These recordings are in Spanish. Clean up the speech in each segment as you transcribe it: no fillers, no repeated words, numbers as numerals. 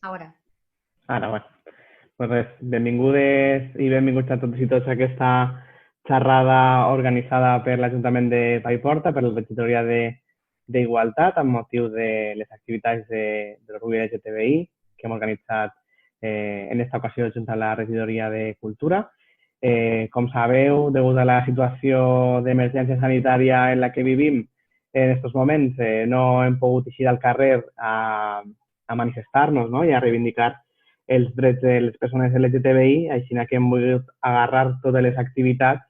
Ahora. Ara, bueno. Pues res, benvingudes i benvinguts a tots i tots a aquesta xerrada organitzada per l'Ajuntament de Paiporta, per la regidoria d'Igualtat, amb motiu de les activitats de l'Orgull LGTBI que hem organitzat en aquesta ocasió junt a la regidoria de Cultura. Com sabeu, degut a la situació d'emergència sanitària en la que vivim en aquests moments, no hem pogut eixir al carrer a manifestar-nos, no? I a reivindicar els drets de les persones LGTBI, així que hem volgut agarrar totes les activitats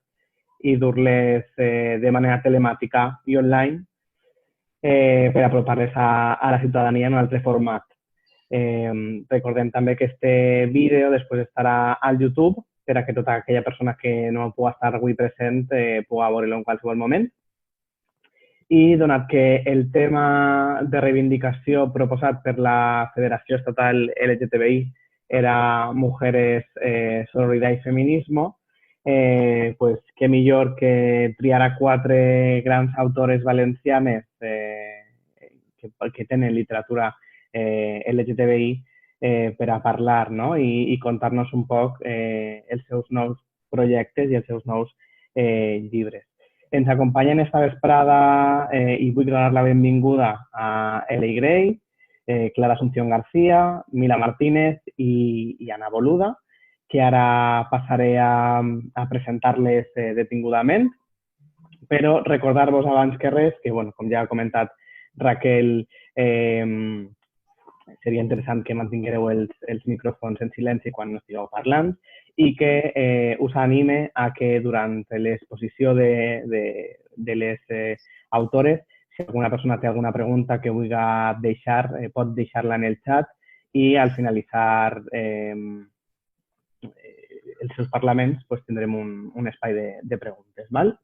i dur-les de manera telemàtica i online per apropar-les a la ciutadania en un altre format. Recordem també que este vídeo després estarà al YouTube per a que tota aquella persona que no pugui estar avui present pugui veure-lo en qualsevol moment. I donat que el tema de reivindicació proposat per la Federació Estatal LGTBI era Mujeres, Sororidad y Feminismo, pues qué millor que triar a quatre grans autores valencianes que tenen literatura LGTBI per a parlar, no? I contar-nos un poc els seus nous projectes i els seus nous llibres. Ens acompanya en esta vesprada i vull donar la benvinguda a Eli Gray, Clara Asunción García, Mila Martínez i Anna Boluda, que ara passaré a presentar-les detingudament, però recordar-vos abans que res que, bueno, com ja ha comentat Raquel, seria interessant que mantinguéreu els micròfons en silenci quan no estigueu parlant i que us anime a que durant l'exposició de les autores, si alguna persona té alguna pregunta que vulgui deixar, pot deixar-la en el xat i al finalitzar els seus parlaments pues, tindrem un espai de preguntes. Val?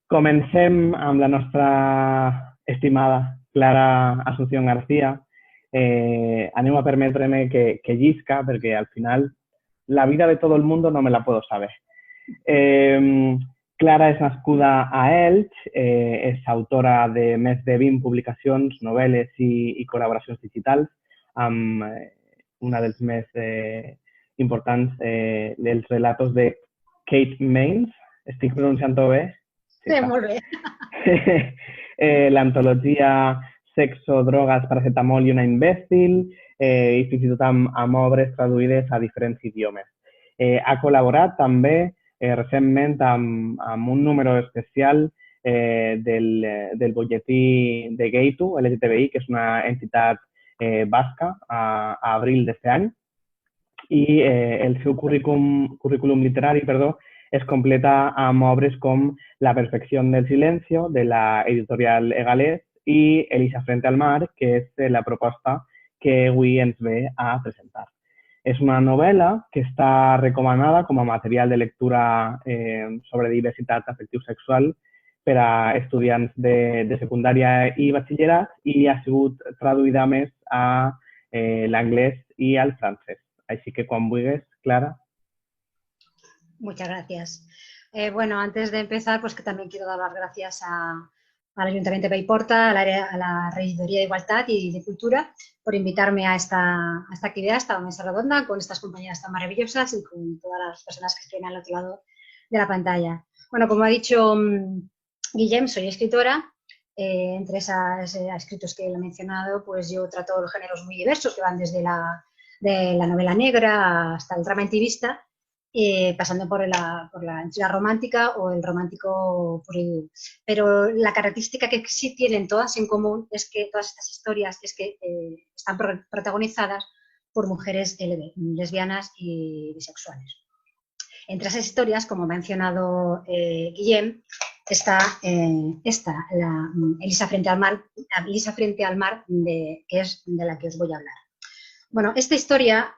Comencem amb la nostra estimada Clara Asunción García. Animo a permetreme que llisca, perquè al final la vida de todo el mundo no me la puedo saber. Clara és nascuda a Elx, és autora de més de 20 publicacions, novel·les i col·laboracions digitals, amb una dels més importants dels relatos de Kate Mains. Estic pronunciant-ho bé? Sí, molt bé. L'antologia Sexo, drogas, paracetamol i una imbècil, i fins i tot amb obres traduïdes a diferents idiomes. Ha col·laborat també recentment amb un número especial del butlletí de Gaitu, LGTBI, que és una entitat basca, a abril d'aquest any, i el seu currículum literari es completa amb obres com La perfección del silencio, de la editorial Egalés, i Elisa frente al mar, que és la proposta que avui ens ve a presentar. És una novel·la que està recomanada com a material de lectura sobre diversitat afectiu-sexual per a estudiants de secundària i batxillerat i ha sigut traduïda més a l'anglès i al francès. Així que quan vulguis, Clara. Muchas gracias. Bueno, antes de empezar, pues que también quiero dar las gracias al Ayuntamiento de Paiporta, a la Regidoría de Igualdad y de Cultura, por invitarme a esta actividad, a esta mesa redonda, con estas compañeras tan maravillosas y con todas las personas que estén al otro lado de la pantalla. Bueno, como ha dicho Guillem, soy escritora. Entre esos escritos que él ha mencionado, pues yo trato los géneros muy diversos, que van desde de la novela negra hasta el drama intimista, pasando por la intriga romántica o el romántico puro y duro. Pero la característica que sí tienen todas en común es que todas estas historias están protagonizadas por mujeres lesbianas y bisexuales. Entre esas historias, como ha mencionado Guillem, está la Elisa frente al mar, que es de la que os voy a hablar. Bueno, esta historia,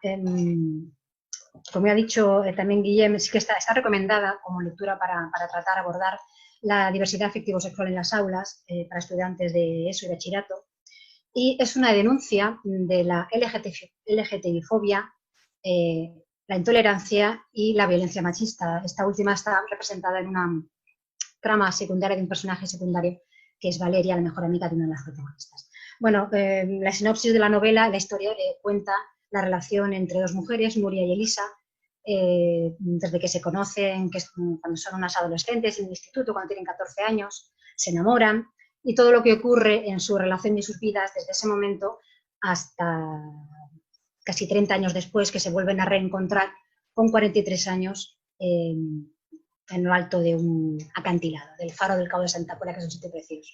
como ha dicho también Guillem, sí que está recomendada como lectura para tratar, abordar la diversidad afectivo-sexual en las aulas para estudiantes de ESO y bachillerato. Y es una denuncia de la LGTBI-fobia, la intolerancia y la violencia machista. Esta última está representada en una trama secundaria de un personaje secundario que es Valeria, la mejor amiga de una de las protagonistas. Bueno, la sinopsis de la novela, la historia cuenta la relación entre dos mujeres, Nuria y Elisa, desde que se conocen, cuando son unas adolescentes en el instituto, cuando tienen 14 años, se enamoran, y todo lo que ocurre en su relación y sus vidas desde ese momento hasta casi 30 años después, que se vuelven a reencontrar con 43 años en lo alto de un acantilado, del Faro del Cabo de Santa Pola, que es un sitio precioso.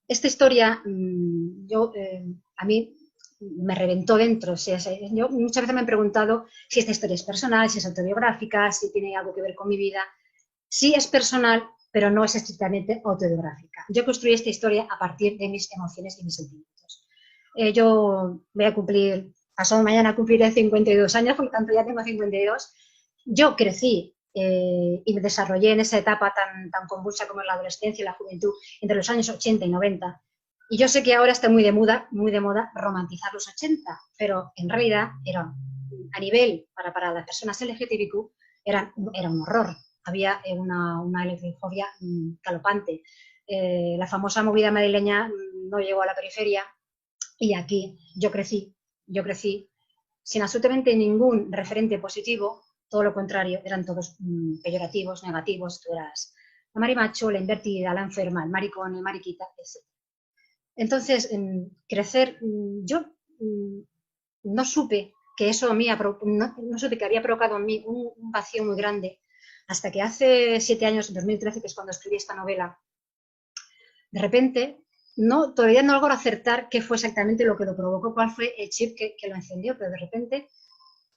Esta historia a mí me reventó dentro. O sea, yo muchas veces me he preguntado si esta historia es personal, si es autobiográfica, si tiene algo que ver con mi vida. Sí es personal, pero no es estrictamente autobiográfica. Yo construí esta historia a partir de mis emociones y mis sentimientos. Yo voy a cumplir, pasado mañana cumpliré 52 años, por lo tanto ya tengo 52. Yo crecí y me desarrollé en esa etapa tan convulsa como es la adolescencia y la juventud, entre los años 80 y 90. Y yo sé que ahora está muy de moda romantizar los 80, pero en realidad era, a nivel para las personas LGTBIQ, era un horror. Había una LGTBIfobia galopante. La famosa movida madrileña no llegó a la periferia y aquí yo crecí sin absolutamente ningún referente positivo. Todo lo contrario, eran todos peyorativos, negativos. Tú eras la marimacho, la invertida, la enferma, el maricón, el mariquita, etc. Entonces, crecer, yo no supe que eso a mí, no supe que había provocado en mí un vacío muy grande, hasta que hace 7 años, en 2013, que es cuando escribí esta novela, de repente, todavía no logro acertar qué fue exactamente lo que lo provocó, cuál fue el chip que lo encendió, pero de repente,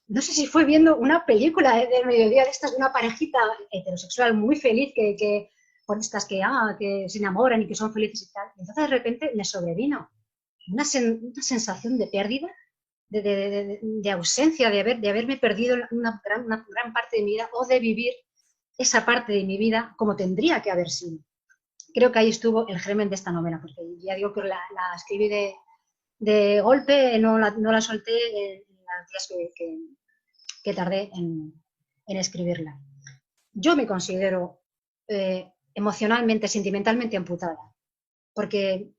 no sé si fue viendo una película del mediodía de estas de una parejita heterosexual muy feliz con estas que se enamoran y que son felices y tal. Y entonces de repente me sobrevino una sensación de pérdida, de ausencia, de haberme perdido una gran parte de mi vida, o de vivir esa parte de mi vida como tendría que haber sido. Creo que ahí estuvo el germen de esta novela, porque ya digo que la escribí de golpe, no la solté en los días que tardé en escribirla. Yo me considero emocionalmente, sentimentalmente amputada, porque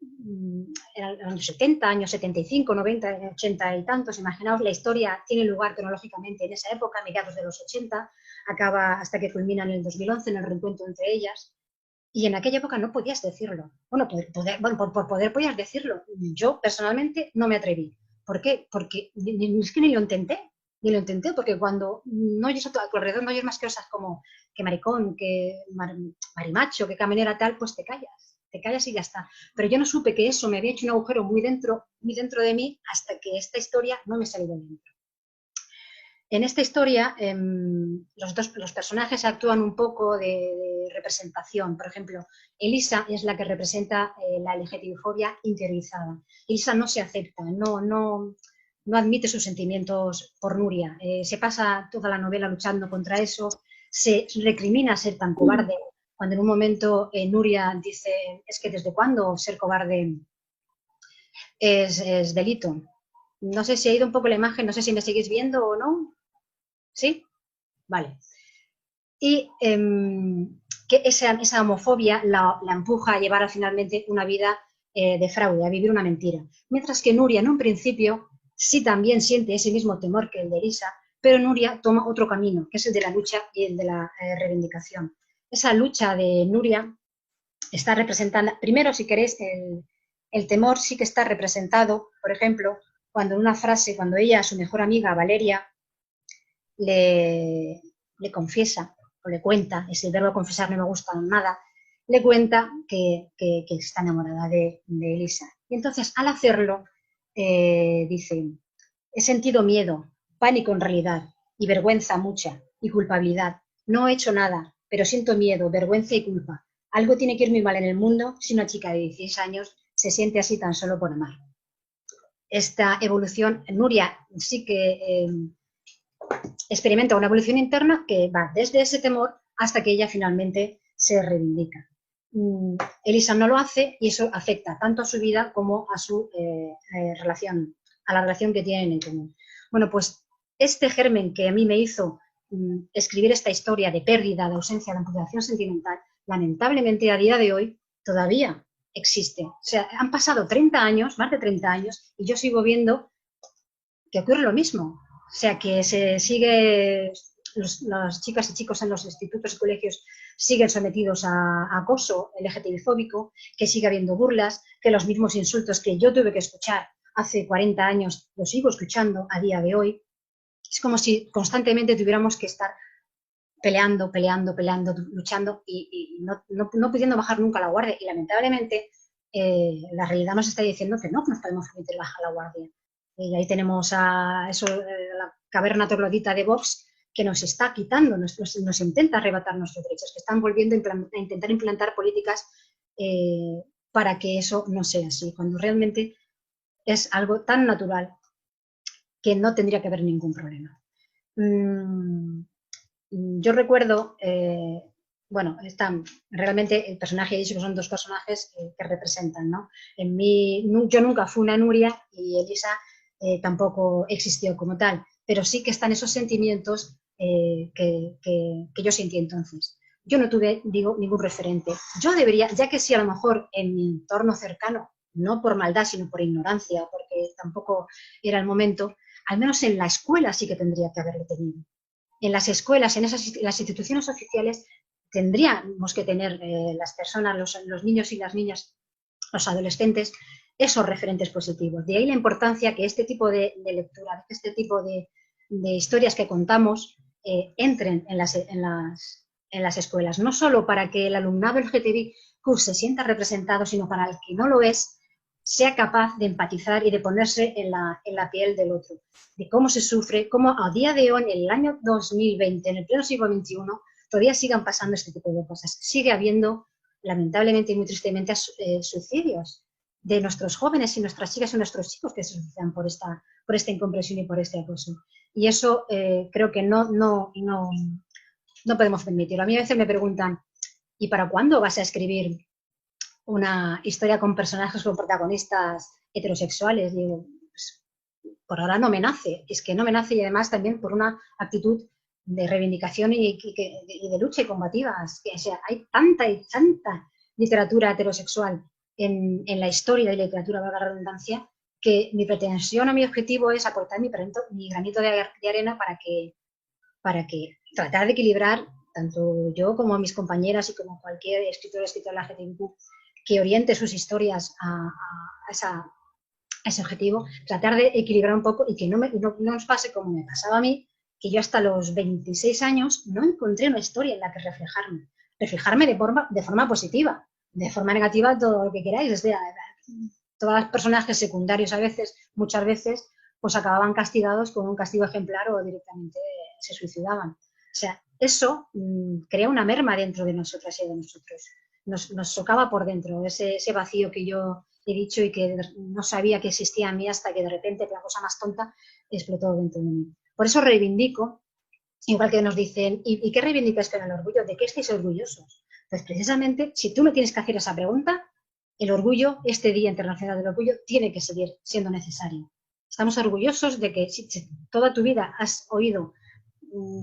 en los 70, años 75, 90, 80 y tantos, imaginaos, la historia tiene lugar cronológicamente en esa época, mediados de los 80, acaba hasta que culmina en el 2011, en el reencuentro entre ellas. Y en aquella época no podías decirlo. Bueno, por poder podías decirlo. Yo personalmente no me atreví. ¿Por qué? Porque es que ni lo intenté, porque cuando no oyes a tu alrededor, no oyes más cosas como que maricón, que marimacho, que caminera tal, pues te callas y ya está. Pero yo no supe que eso me había hecho un agujero muy dentro de mí hasta que esta historia no me salió de dentro. En esta historia, los personajes actúan un poco de representación. Por ejemplo, Elisa es la que representa la LGTBIfobia interiorizada. Elisa no se acepta, no admite sus sentimientos por Nuria. Se pasa toda la novela luchando contra eso, se recrimina ser tan cobarde, cuando en un momento Nuria dice, es que ¿desde cuándo ser cobarde es delito? No sé si ha ido un poco la imagen, no sé si me seguís viendo o no. ¿Sí? Vale. Y que esa homofobia la empuja a llevar finalmente una vida de fraude, a vivir una mentira. Mientras que Nuria, en un principio, sí también siente ese mismo temor que el de Elisa, pero Nuria toma otro camino, que es el de la lucha y el de la reivindicación. Esa lucha de Nuria está representada, primero, si queréis, el temor sí que está representado, por ejemplo, cuando en una frase, cuando ella, su mejor amiga, Valeria, le confiesa o le cuenta, ese verbo confesar no me gusta nada, le cuenta que está enamorada de Elisa. Y entonces, al hacerlo, dice, he sentido miedo, pánico en realidad, y vergüenza mucha, y culpabilidad. No he hecho nada, pero siento miedo, vergüenza y culpa. Algo tiene que ir muy mal en el mundo si una chica de 16 años se siente así tan solo por amar. Esta evolución, Nuria sí que experimenta una evolución interna que va desde ese temor hasta que ella finalmente se reivindica. Elisa no lo hace y eso afecta tanto a su vida como a su relación, a la relación que tienen en común. Bueno, pues este germen que a mí me hizo escribir esta historia de pérdida, de ausencia, de amputación sentimental, lamentablemente a día de hoy todavía existe. O sea, han pasado 30 años, más de 30 años, y yo sigo viendo que ocurre lo mismo. O sea, que se sigue, las chicas y chicos en los institutos y colegios siguen sometidos a acoso LGTBI-fóbico, que sigue habiendo burlas, que los mismos insultos que yo tuve que escuchar hace 40 años los sigo escuchando a día de hoy. Es como si constantemente tuviéramos que estar peleando, luchando y no pudiendo bajar nunca la guardia. Y lamentablemente la realidad nos está diciendo que no nos podemos permitir bajar la guardia. Y ahí tenemos a la caverna troglodita de Vox que nos está quitando, nos intenta arrebatar nuestros derechos, que están volviendo a intentar implantar políticas para que eso no sea así, cuando realmente es algo tan natural que no tendría que haber ningún problema. Yo recuerdo, bueno, realmente el personaje he dicho que son dos personajes que representan, ¿no? Yo nunca fui una Nuria y Elisa tampoco existió como tal, pero sí que están esos sentimientos que yo sentí entonces. Yo no tuve, digo, ningún referente. Yo debería, ya que sí, a lo mejor en mi entorno cercano, no por maldad, sino por ignorancia, porque tampoco era el momento, al menos en la escuela sí que tendría que haberlo tenido. En las escuelas, en las instituciones oficiales, tendríamos que tener las personas, los niños y las niñas, los adolescentes, esos referentes positivos. De ahí la importancia que este tipo de lectura, este tipo de historias que contamos entren en las escuelas, no solo para que el alumnado LGTBIQ se sienta representado, sino para el que no lo es, sea capaz de empatizar y de ponerse en la piel del otro, de cómo se sufre, cómo a día de hoy, en el año 2020, en el pleno siglo XXI, todavía sigan pasando este tipo de cosas. Sigue habiendo, lamentablemente y muy tristemente, suicidios de nuestros jóvenes y nuestras chicas y nuestros chicos que se suicidan por esta incomprensión y por este acoso. Y eso creo que no podemos permitirlo. A mí a veces me preguntan, ¿y para cuándo vas a escribir una historia con personajes, con protagonistas heterosexuales? Digo, pues, por ahora no me nace. Es que no me nace, y además también por una actitud de reivindicación y de lucha y combativa. O sea, hay tanta y tanta literatura heterosexual en la historia de la literatura, valga la redundancia, que mi pretensión o mi objetivo es aportar mi granito de arena para que tratar de equilibrar, tanto yo como mis compañeras y como cualquier escritor o escritora LGTBIQ que oriente sus historias a ese objetivo, tratar de equilibrar un poco y que no nos pase como me pasaba a mí, que yo hasta los 26 años no encontré una historia en la que reflejarme de forma positiva, de forma negativa todo lo que queráis. Desde todos los personajes secundarios muchas veces, pues acababan castigados con un castigo ejemplar o directamente se suicidaban. O sea, eso crea una merma dentro de nosotras y de nosotros. Nos socava por dentro, ese vacío que yo he dicho y que no sabía que existía en mí hasta que de repente, la cosa más tonta, explotó dentro de mí. Por eso reivindico, igual que nos dicen, ¿y qué reivindicas con el orgullo? ¿De qué estáis orgullosos? Pues precisamente, si tú me tienes que hacer esa pregunta, el orgullo, este Día Internacional del Orgullo, tiene que seguir siendo necesario. Estamos orgullosos de que si toda tu vida has oído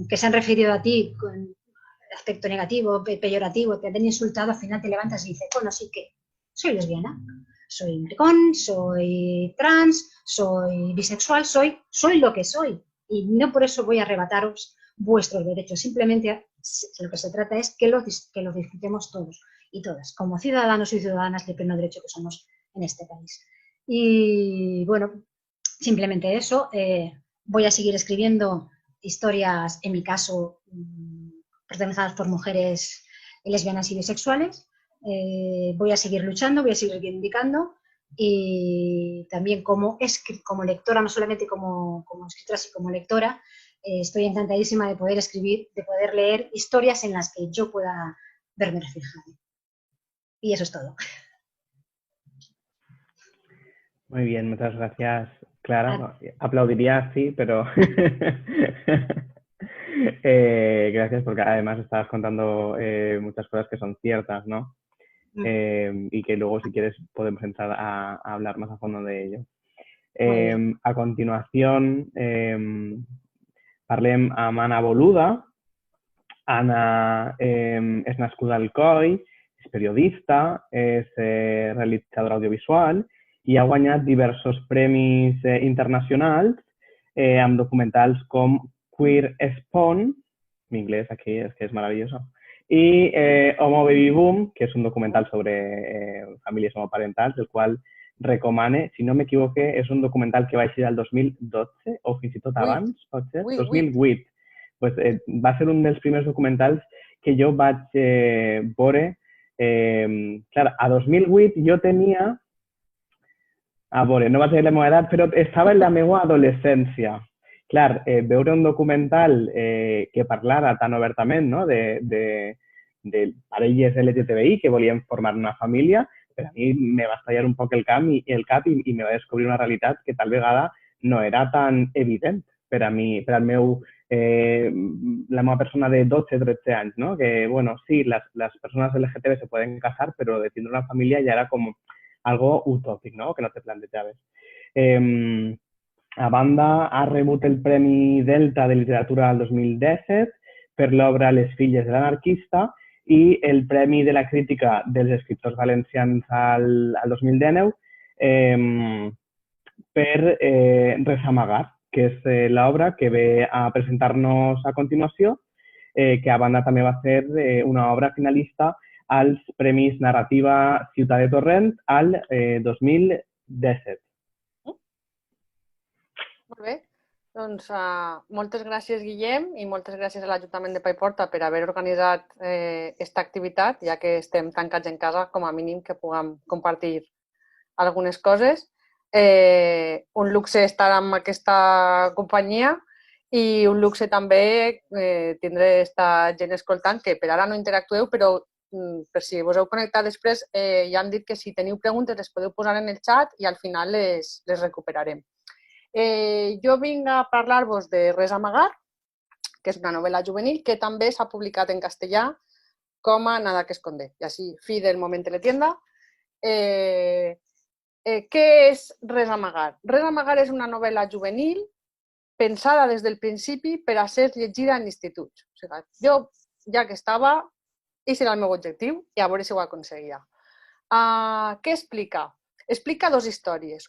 que se han referido a ti con aspecto negativo, peyorativo, te han insultado, al final te levantas y dices, bueno, sí que soy lesbiana, soy maricón, soy trans, soy bisexual, soy lo que soy. Y no por eso voy a arrebataros vuestros derechos. Simplemente lo que se trata es que los disfrutemos todos y todas, como ciudadanos y ciudadanas de pleno derecho que somos en este país. Y bueno, simplemente eso. Voy a seguir escribiendo historias, en mi caso, protagonizadas por mujeres lesbianas y bisexuales. Voy a seguir luchando, voy a seguir reivindicando, y también como lectora, no solamente como escritora, sino como lectora, estoy encantadísima de poder escribir, de poder leer historias en las que yo pueda verme reflejada. Y eso es todo. Muy bien, muchas gracias, Clara. Aplaudiría, sí, pero gracias, porque además estabas contando muchas cosas que son ciertas, ¿no? Y que luego, si quieres, podemos entrar a hablar más a fondo de ello. A continuación, parlem amb Anna Boluda. Anna és nascuda a Alcoi, és periodista, és realitzadora audiovisual i ha guanyat diversos premis internacionals amb documentals com Queer Spawn, en inglés aquí és que és maravilloso, i Homo Baby Boom, que és un documental sobre famílies homoparentals, el qual recomane, si no m'equivoque, és un documental que va eixir el 2012 o fins i tot abans, pot ser? 2008. Pues, va ser un dels primers documentals que jo vaig veure. Clar, a 2008 jo tenia, a veure, no vaig dir la meva edat, però estava en la meva adolescència. Clar, veure un documental que parlara tan obertament, no?, de parelles LGTBI que volien formar una família, per a mi me va estallar un poc el cap i me va descobrir una realitat que tal vegada no era tan evident per a mi, per al meu, la meva persona de 12-13 anys, no? Que, bueno, sí, les persones LGTB se poden casar, però de tindre una família ja era com algo utòpic, no?, que no te plantejaves. A banda, ha rebut el Premi Delta de Literatura del 2017 per l'obra Les filles de l'anarquista i el Premi de la Crítica dels Escriptors Valencians al 2019 per Resamagar, que és l'obra que ve a presentar-nos a continuació, que a banda també va ser una obra finalista als Premis Narrativa Ciutat de Torrent al 2017. Molt bé. Doncs moltes gràcies, Guillem, i moltes gràcies a l'Ajuntament de Paiporta per haver organitzat aquesta activitat, ja que estem tancats en casa, com a mínim que puguem compartir algunes coses. Un luxe estar amb aquesta companyia i un luxe també tindre aquesta gent escoltant, que per ara no interactueu, però per si vos heu connectat després, ja hem dit que si teniu preguntes les podeu posar en el xat i al final les recuperarem. Jo vinc a parlar-vos de Res a amagar, que és una novel·la juvenil que també s'ha publicat en castellà com a Nada que esconder. I així, fi del moment teletienda. Què és Res a amagar? Res a amagar és una novel·la juvenil pensada des del principi per a ser llegida en instituts. O sigui, jo, ja que estava, aquest era el meu objectiu i a veure si ho aconseguia. Què explica? Explica dues històries.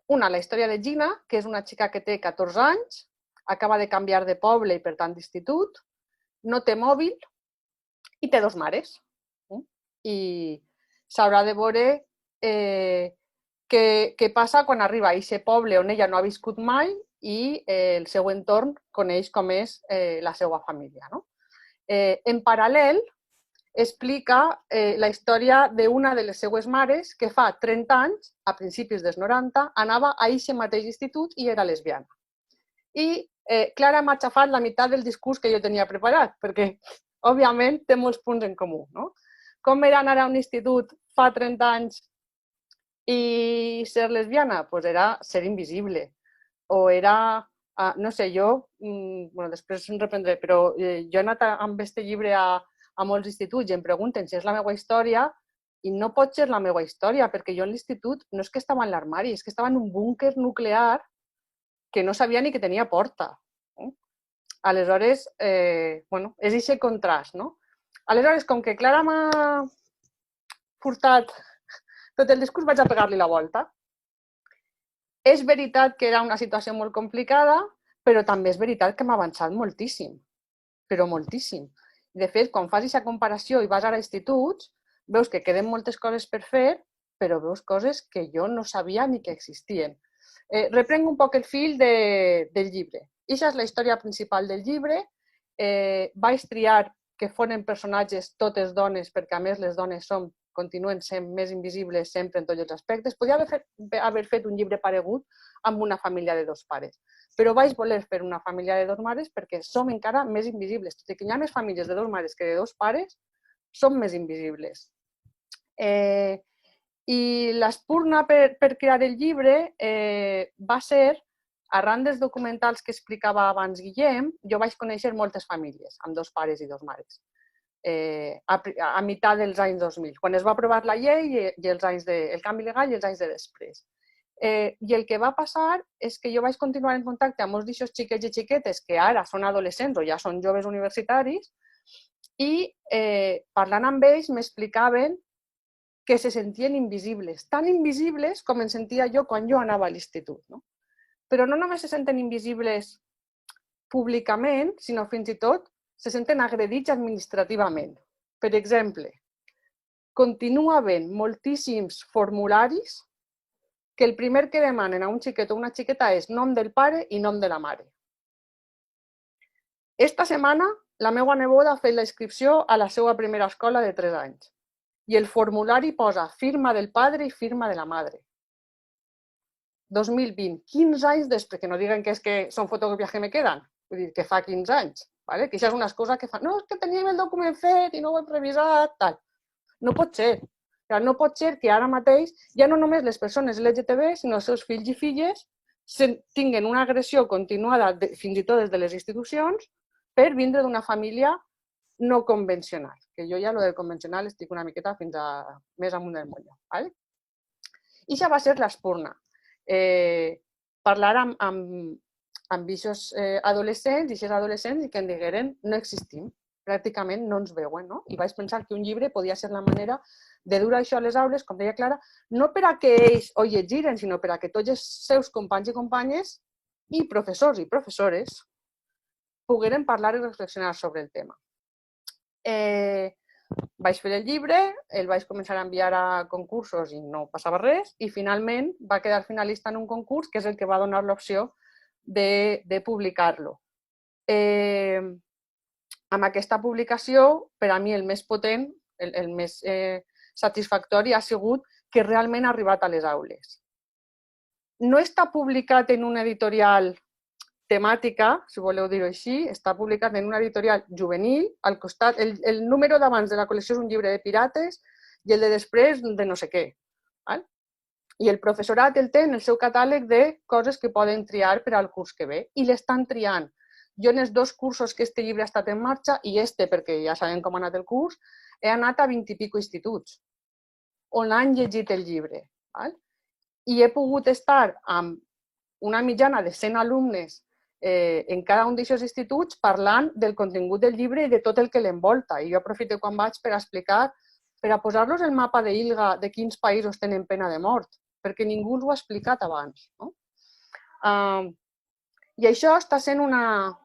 Una, la història de Gina, que és una xica que té 14 anys, acaba de canviar de poble i, per tant, d'institut, no té mòbil i té dos mares. I s'haurà de veure què passa quan arriba a aquest poble on ella no ha viscut mai i el seu entorn coneix com és la seva família. En paral·lel, explica la història d'una de les seues mares que fa 30 anys, a principis dels 90, anava a aquest mateix institut i era lesbiana. I Clara m'ha xafat la meitat del discurs que jo tenia preparat, perquè, òbviament, té molts punts en comú. Com era anar a un institut fa 30 anys i ser lesbiana? Doncs era ser invisible. O era, no sé, jo, després em reprendré, però jo he anat amb aquest llibre a molts instituts i em pregunten si és la meva història i no pot ser la meva història, perquè jo en l'institut no és que estava en l'armari, és que estava en un búnquer nuclear que no sabia ni que tenia porta. Aleshores, és aquest contrast. Aleshores, com que Clara m'ha furtat tot el discurs, vaig a pegar-li la volta. És veritat que era una situació molt complicada, però també és veritat que m'ha avançat moltíssim, però moltíssim. De fet, quan fas aquesta comparació i vas ara a instituts, veus que queden moltes coses per fer, però veus coses que jo no sabia ni que existien. Reprenc un poc el fil del llibre. Aquesta és la història principal del llibre. Vaig triar que foren personatges totes dones, perquè a més les dones continuen sent més invisibles sempre en tots els aspectes. Podria haver fet un llibre paregut amb una família de dos pares, però vaig voler fer una família de dos mares perquè som encara més invisibles. Tot i que hi ha més famílies de dos mares que de dos pares, som més invisibles. I l'espurna per crear el llibre va ser, arran dels documentals que explicava abans Guillem, jo vaig conèixer moltes famílies, amb dos pares i dos mares, a meitat dels anys 2000, quan es va aprovar la llei i el canvi legal i els anys de després. I el que va passar és que jo vaig continuar en contacte amb molts d'aquests xiquets i xiquetes que ara són adolescents o ja són joves universitaris i parlant amb ells m'explicaven que se sentien invisibles, tan invisibles com em sentia jo quan jo anava a l'institut. No? Però no només se senten invisibles públicament, sinó fins i tot se senten agredits administrativament. Per exemple, continua havent moltíssims formularis que el primer que demanen a un xiquet o una xiqueta és nom del pare i nom de la mare. Esta setmana la meva neboda ha fet la inscripció a la seva primera escola de 3 anys i el formulari posa firma del padre i firma de la madre. 2020, 15 anys després, que no diguen que és que són fotocopies que me queden, vull dir que fa 15 anys, ¿vale? Que això és una cosa que fa, no, és que teníem el document fet i no ho hem revisat, tal. No pot ser. No pot ser que ara mateix ja no només les persones LGTB, sinó els seus fills i filles tinguin una agressió continuada, fins i tot des de les institucions, per vindre d'una família no convencional. Que jo ja, lo del convencional, estic una miqueta fins a més amunt del moll. ¿Vale? I això va ser l'espurna. Parlar amb aquests adolescents i aquests adolescents i que em digueren no existim, pràcticament no ens veuen. No? I vaig pensar que un llibre podia ser la manera de dur això a les aules, com deia Clara, no per a que ells ho llegiren, sinó per a que tots els seus companys i companyes i professors i professores pogueren parlar i reflexionar sobre el tema. Vaig fer el llibre, el vaig començar a enviar a concursos i no passava res, i finalment va quedar finalista en un concurs que és el que va donar l'opció de publicar-lo. Amb aquesta publicació, per a mi el més potent, el més satisfactori ha sigut que realment ha arribat a les aules. No està publicat en una editorial temàtica, si voleu dir-ho així, està publicat en una editorial juvenil, al costat, el número d'abans de la col·lecció és un llibre de pirates i el de després de no sé què. I el professorat el té en el seu catàleg de coses que poden triar per al curs que ve i l'estan triant. Jo en els 2 cursos que este llibre ha estat en marxa, i perquè ja sabem com ha anat el curs, he anat a 20 i pico instituts on han llegit el llibre. I he pogut estar amb una mitjana de 100 alumnes en cada un d'aquests instituts parlant del contingut del llibre i de tot el que l'envolta. I jo aprofito quan vaig per explicar, per a posar-los el mapa d'ILGA de quins països tenen pena de mort, perquè ningú ho ha explicat abans. I això està sent una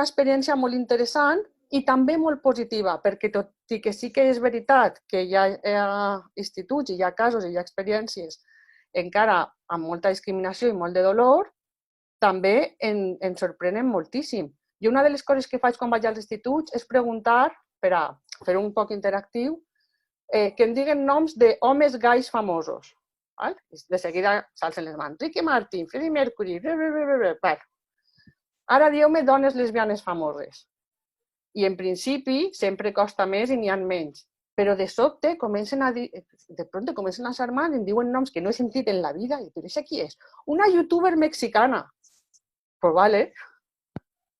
experiència molt interessant i també molt positiva, perquè tot i que sí que és veritat que hi ha instituts, hi ha casos, hi ha experiències encara amb molta discriminació i molt de dolor, també ens sorprenen moltíssim. I una de les coses que faig quan vaig als instituts és preguntar, per a fer un poc interactiu, que em diguen noms d'homes gais famosos. De seguida s'alcen les mans. Ricky Martin, Freddie Mercury... Ara dieu-me dones lesbianes famoses. I en principi sempre costa més i n'hi ha menys. Però de sobte comencen a xarmar i em diuen noms que no he sentit en la vida. I però això qui és? Una youtuber mexicana. Pues vale.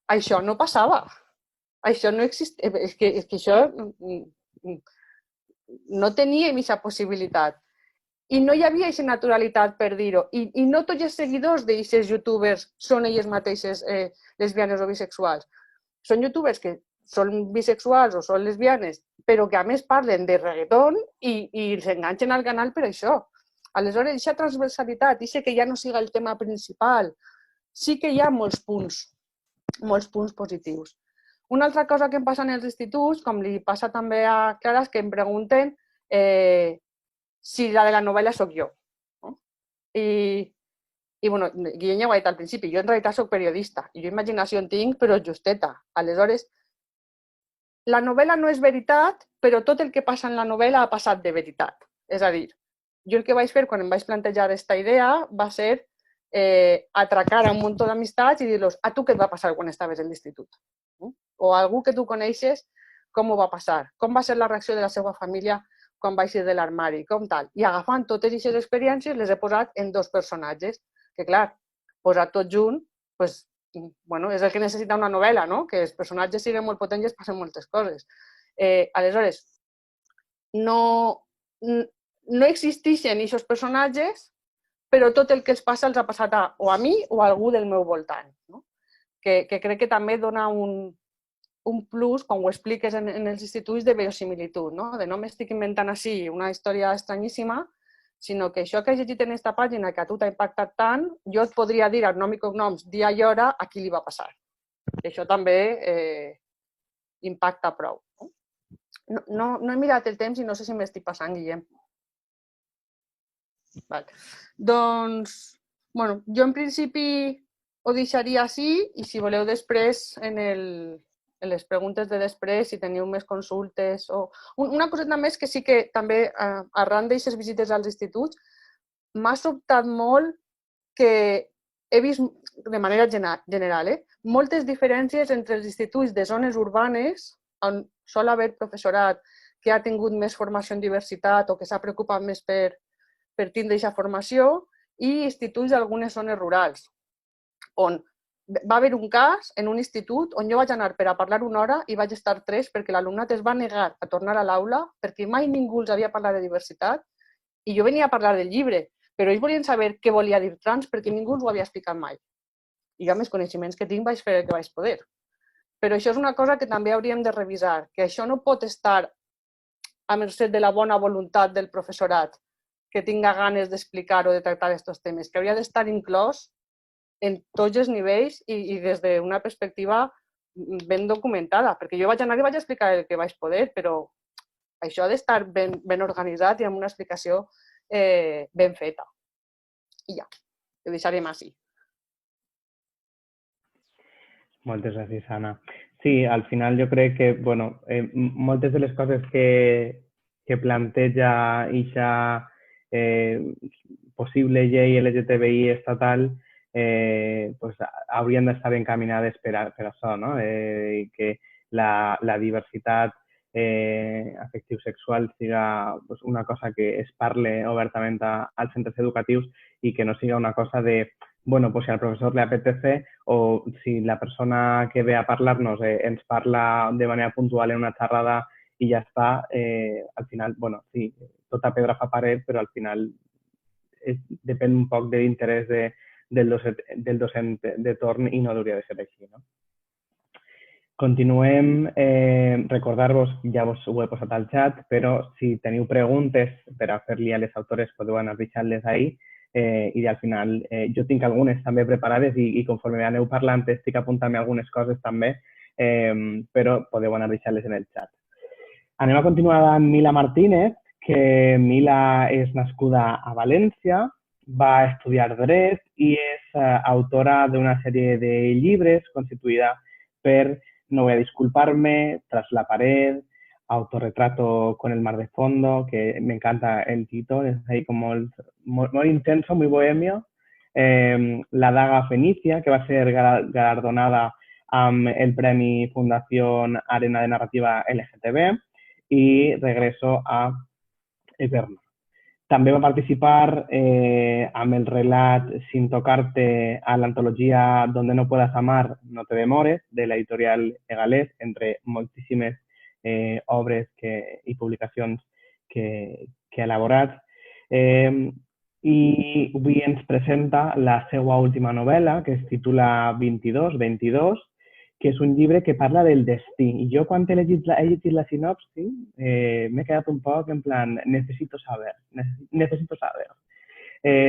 Això no passava. Això no existia. És que això no teníem aquesta possibilitat. I no hi havia aquesta naturalitat per dir-ho. I no tots els seguidors d'aquests youtubers són elles mateixes lesbianes o bisexuals. Són youtubers que són bisexuals o són lesbianes, però que a més parlen de reggaeton i s'enganxen al canal per això. Aleshores, aquesta transversalitat, i que ja no siga el tema principal, sí que hi ha molts punts positius. Una altra cosa que em passa en els instituts, com li passa també a Clara, és que em pregunten si la de la novel·la sóc jo. I bueno, Guillem ja ho ha dit al principi, jo en realitat soc periodista i jo imaginació en tinc, però justeta. Aleshores, la novel·la no és veritat, però tot el que passa en la novel·la ha passat de veritat. És a dir, jo el que vaig fer quan em vaig plantejar aquesta idea va ser atracar a un munt d'amistats i dir-los, a tu què et va passar quan estaves a l'institut? O a algú que tu coneixes, com ho va passar? Com va ser la reacció de la seva família quan va eixir de l'armari? Com tal? I agafant totes aquestes experiències les he posat en 2 personatges, que clar, posat tot junt, doncs, bueno, és el que necessita una novel·la, no? Que els personatges siguin molt potents i es passen moltes coses. Aleshores, no existeixen aquests personatges, però tot el que els passa els ha passat o a mi o a algú del meu voltant. No? Que crec que també dona un plus, quan ho expliques en els instituts, de verosimilitud, no? De no m'estic inventant així una història estranyíssima, sinó que això que has llegit en aquesta pàgina, que a tu t'ha impactat tant, jo et podria dir el nom i cognoms, dia i hora, a qui li va passar. I això també impacta prou. No he mirat el temps i no sé si m'estic passant, Guillem. Vale. Doncs, bueno, jo en principi ho deixaria així i si voleu després en les preguntes de després, si teniu més consultes o... Una coseta més que sí que també arran d'aquestes visites als instituts m'ha sobtat molt que he vist de manera general moltes diferències entre els instituts de zones urbanes on sol haver professorat que ha tingut més formació en diversitat o que s'ha preocupat més per tindre aquesta formació i instituts d'algunes zones rurals, on va haver un cas en un institut on jo vaig anar per a parlar una hora i vaig estar 3 perquè l'alumnat es va negar a tornar a l'aula perquè mai ningú els havia parlat de diversitat i jo venia a parlar del llibre, però ells volien saber què volia dir trans perquè ningú els ho havia explicat mai. I jo amb els coneixements que tinc vaig fer el que vaig poder. Però això és una cosa que també hauríem de revisar, que això no pot estar a mercè de la bona voluntat del professorat que tinga ganes d'explicar o de tractar aquests temes, que hauria d'estar inclòs en tots els nivells i des d'una perspectiva ben documentada, perquè jo vaig anar i vaig explicar el que vaig poder, però això ha d'estar ben organitzat i amb una explicació ben feta. I ja, ho deixarem així. Moltes gràcies, Anna. Sí, al final jo crec que, bueno, moltes de les coses que planteja aquesta possible llei LGTBI estatal pues, haurien d'estar encaminades per això, no? Que la diversitat afectiu-sexual siga pues, una cosa que es parle obertament als centres educatius i que no siga una cosa de, bueno, pues si al professor le apetece o si la persona que ve a parlar-nos ens parla de manera puntual en una xerrada i ja està, al final, bueno, sí, tota pedra fa paret, però al final depèn un poc de l'interès del docent de torn i no hauria de ser així, no? Continuem, recordar-vos, ja vos ho he posat al xat, però si teniu preguntes per a fer-li a les autores podeu anar deixant-les ahí i al final jo tinc algunes també preparades i conforme aneu parlant estic apuntant-me algunes coses també, però podeu anar deixant-les en el xat. Anem a continuar amb Mila Martínez, que Mila és nascuda a València, va estudiar Dret i és autora d'una sèrie de llibres constituïda per No voy a disculparme, Tras la pared, Autorretrato con el mar de fondo, que me encanta el título, es ahí como muy intenso, muy bohemio. La daga fenicia, que va a ser galardonada amb el Premi Fundación Arena de Narrativa LGTB, i Regreso a Eterna. També va participar amb el relat Sin tocarte a l'antologia Donde no puedas amar, no te demores, de l'editorial Egalés, entre moltíssimes obres i publicacions que ha elaborat. I avui ens presenta la seva última novel·la, que es titula 22, que és un llibre que parla del destí. I jo, quan he llegit la sinopsi, m'he quedat un poc en plan, necesito saber.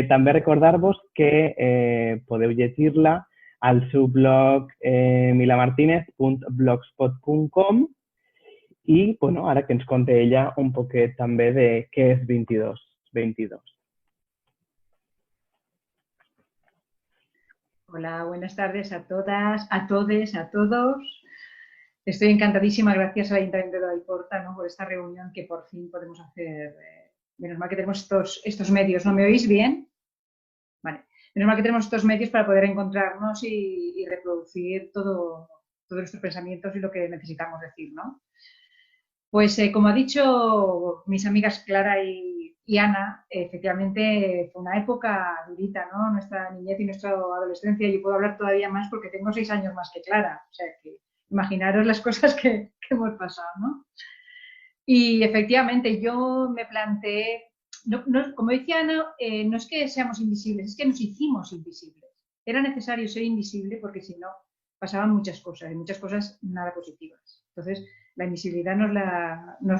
També recordar-vos que podeu llegir-la al seu blog milamartinez.blogspot.com i, bueno, ara que ens conta ella un poquet també de què és 22. Hola, buenas tardes a todas, a todes, a todos. Estoy encantadísima, gracias al Ayuntamiento de Paiporta, ¿no? Por esta reunión que por fin podemos hacer. Menos mal que tenemos estos medios. ¿No me oís bien? Vale. Menos mal que tenemos estos medios para poder encontrarnos y reproducir todos nuestros pensamientos y lo que necesitamos decir, ¿no? Pues como ha dicho mis amigas Clara y Ana, efectivamente fue una época durita, ¿no? Nuestra niñez y nuestra adolescencia. Yo puedo hablar todavía más porque tengo 6 años más que Clara. O sea que imaginaros las cosas que hemos pasado, ¿no? Y efectivamente yo me planteé, como decía Ana, no es que seamos invisibles, es que nos hicimos invisibles. Era necesario ser invisible porque si no, pasaban muchas cosas, y muchas cosas nada positivas. Entonces, la invisibilidad nos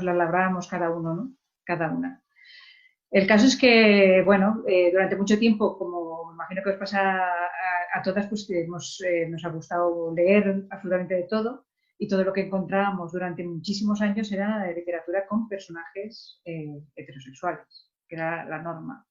la labrábamos cada uno, ¿no? Cada una. El caso es que, bueno, durante mucho tiempo, como me imagino que os pasa a todas, pues nos ha gustado leer absolutamente de todo, y todo lo que encontrábamos durante muchísimos años era literatura con personajes heterosexuales, que era la norma.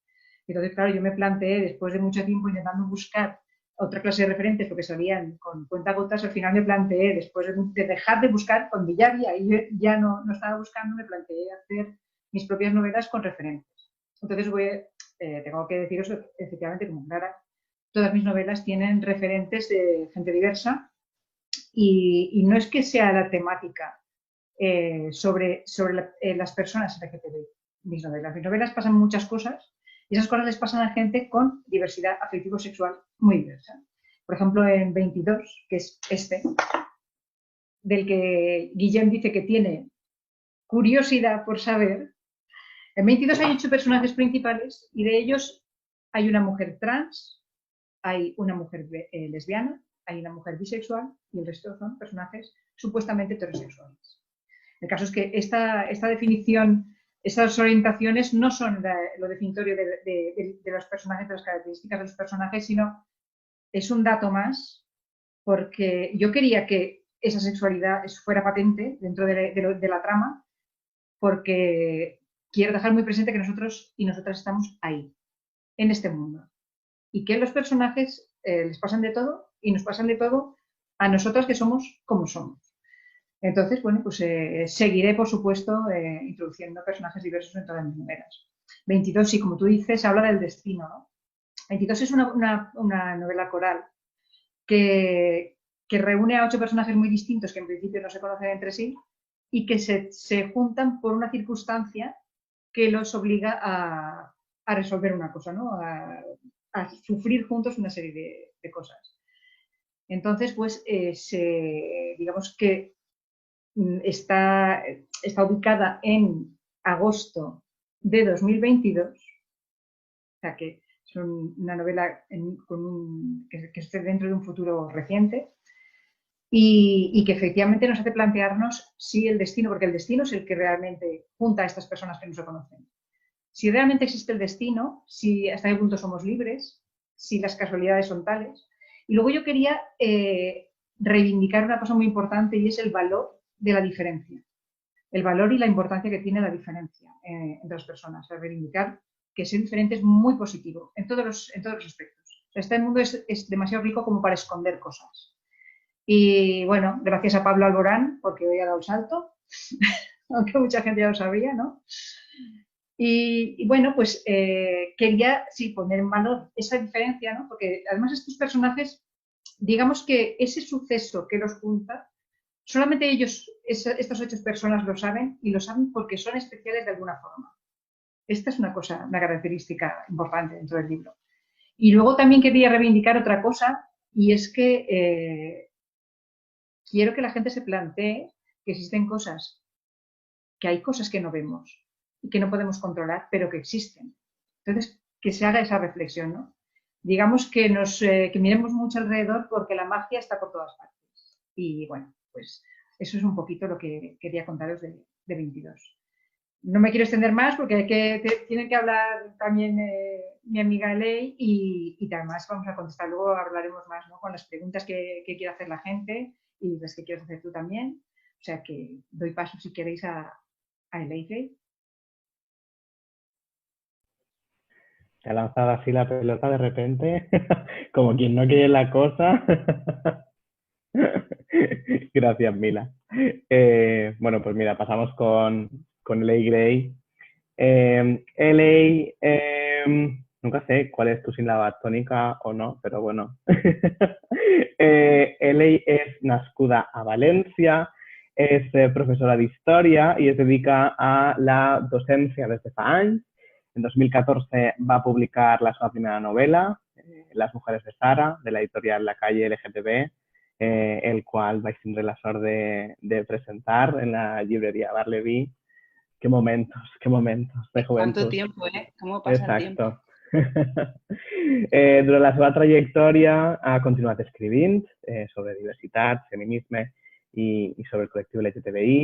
Entonces, claro, yo me planteé, después de mucho tiempo intentando buscar otra clase de referentes, porque salían con cuentagotas, al final me planteé, después de dejar de buscar, cuando ya había y yo ya no estaba buscando, me planteé hacer mis propias novelas con referentes. Entonces tengo que deciros, efectivamente, como Clara, todas mis novelas tienen referentes de gente diversa y no es que sea la temática sobre las personas LGTBI, mis novelas pasan muchas cosas y esas cosas les pasan a gente con diversidad afectivo-sexual muy diversa. Por ejemplo, en 22, que es del que Guillem dice que tiene curiosidad por saber. En 22 hay 8 personajes principales y de ellos hay una mujer trans, hay una mujer lesbiana, hay una mujer bisexual y el resto son personajes supuestamente heterosexuales. El caso es que esta definición, estas orientaciones no son lo definitorio de los personajes, de las características de los personajes, sino es un dato más porque yo quería que esa sexualidad fuera patente dentro de la trama porque quiero dejar muy presente que nosotros y nosotras estamos ahí, en este mundo. Y que los personajes les pasan de todo y nos pasan de todo a nosotras que somos como somos. Entonces, bueno, pues seguiré, por supuesto, introduciendo personajes diversos en todas mis novelas. 22, sí, como tú dices, habla del destino, ¿no? 22 es una novela coral que reúne a 8 personajes muy distintos que en principio no se conocen entre sí y que se juntan por una circunstancia que los obliga a resolver una cosa, ¿no? A sufrir juntos una serie de cosas. Entonces, pues, digamos que está ubicada en agosto de 2022, o sea que es una novela que esté dentro de un futuro reciente y que efectivamente nos hace plantearnos si el destino, porque el destino es el que realmente junta a estas personas que no se conocen. Si realmente existe el destino, si hasta qué punto somos libres, si las casualidades son tales. Y luego yo quería reivindicar una cosa muy importante y es el valor de la diferencia. El valor y la importancia que tiene la diferencia entre las personas. Reivindicar que ser diferente es muy positivo en todos los aspectos. Este mundo es demasiado rico como para esconder cosas. Y bueno, gracias a Pablo Alborán, porque hoy ha dado el salto, aunque mucha gente ya lo sabía, ¿no? Y bueno, pues quería sí poner en valor esa diferencia, ¿no? Porque además estos personajes, digamos que ese suceso que los junta, solamente ellos, estas 8 personas lo saben y lo saben porque son especiales de alguna forma. Esta es una característica importante dentro del libro. Y luego también quería reivindicar otra cosa y es que quiero que la gente se plantee que existen cosas, que hay cosas que no vemos y que no podemos controlar, pero que existen. Entonces, que se haga esa reflexión, ¿no? Digamos que que miremos mucho alrededor porque la magia está por todas partes. Y bueno, pues eso es un poquito lo que quería contaros de 22. No me quiero extender más porque tiene que hablar también mi amiga Elei y además vamos a contestar. Luego hablaremos más, ¿no? Con las preguntas que quiere hacer la gente y las que quieres hacer tú también. O sea que doy paso si queréis a Elei. Se ha lanzado así la pelota de repente, como quien no quiere la cosa. Gracias, Mila. Bueno, pues mira, pasamos con Elei Gray. Elei, nunca sé cuál es tu sílaba tónica o no, pero bueno. Elei es nascuda a València, és professora d'Història i es dedica a la docència des de fa anys. En 2014 va publicar la seva primera novela, Las mujeres de Sara, de la editorial La Calle LGTB, el cual vais a tener la sort de presentar en la librería Barleby. Qué momentos de juventud. ¿Cuánto tiempo, eh? ¿Cómo pasa el tiempo? Durant la seva trajectòria ha continuat escrivint sobre diversitat, feminisme i sobre el col·lectiu LGTBI.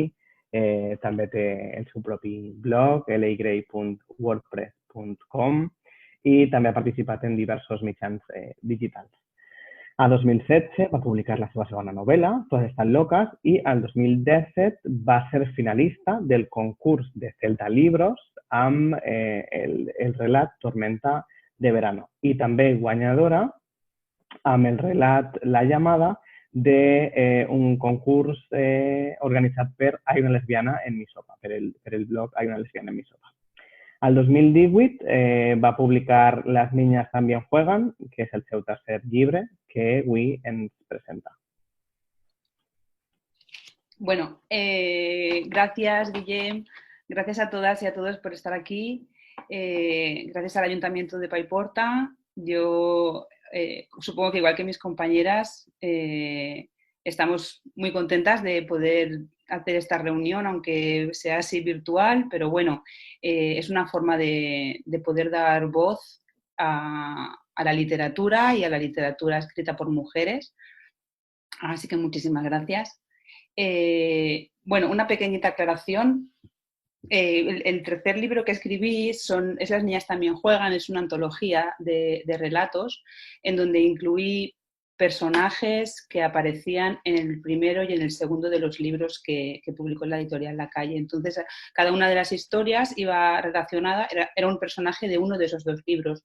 També té el seu propi blog, lagrey.wordpress.com, i també ha participat en diversos mitjans digitals. A 2016 va publicar la seva segona novel·la, Todas están locas, i al 2017 va ser finalista del concurs de Celta Libros amb el relat Tormenta de verano, i també guanyadora amb el relat La llamada d'un concurs organitzat per Hay una lesbiana en mi sopa, per el blog Hay una lesbiana en mi sopa. Al 2018 va publicar Las niñas también juegan, que és el seu tercer llibre, que avui ens presenta. Bueno, gracias, Guillem. Gracias a todas y a todos por estar aquí. Gracias al Ayuntamiento de Paiporta. Yo supongo que igual que mis compañeras estamos muy contentas de poder hacer esta reunión, aunque sea así virtual, pero bueno, es una forma de poder dar voz a la literatura y a la literatura escrita por mujeres. Así que muchísimas gracias. Bueno, una pequeñita aclaración. El tercer libro que escribí es Las niñas también juegan, es una antología de relatos en donde incluí personajes que aparecían en el primero y en el segundo de los libros que publicó la editorial La Calle. Entonces, cada una de las historias iba relacionada, era un personaje de uno de esos dos libros.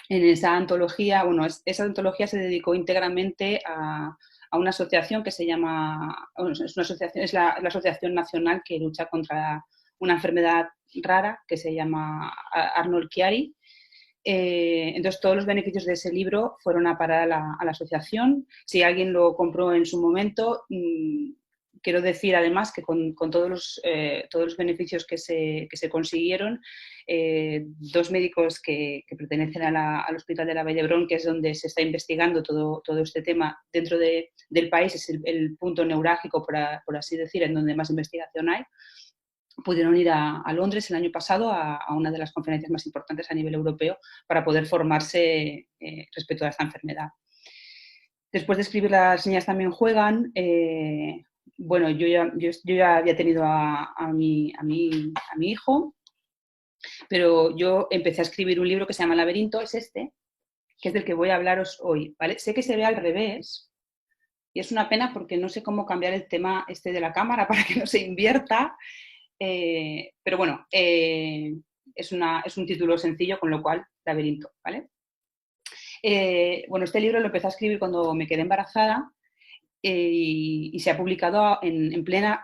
En esa antología, bueno, esa antología se dedicó íntegramente a una asociación que se llama, es la Asociación Nacional que lucha contra una enfermedad rara que se llama Arnold Chiari. Entonces, todos los beneficios de ese libro fueron a parar a la asociación. Si alguien lo compró en su momento, quiero decir además que con todos los beneficios que se consiguieron, dos médicos que pertenecen al Hospital de la Vall d'Hebron, que es donde se está investigando todo este tema dentro del país, es el punto neurálgico, por así decir, en donde más investigación hay, pudieron ir a Londres el año pasado a una de las conferencias más importantes a nivel europeo para poder formarse respecto a esta enfermedad. Después de escribir Las niñas también juegan, bueno, yo ya había tenido a mi hijo, pero yo empecé a escribir un libro que se llama Laberinto, es este, que es del que voy a hablaros hoy, ¿vale? Sé que se ve al revés y es una pena porque no sé cómo cambiar el tema este de la cámara para que no se invierta, pero bueno, es un título sencillo, con lo cual, Laberinto, ¿vale? Bueno, este libro lo empecé a escribir cuando me quedé embarazada y se ha publicado en plena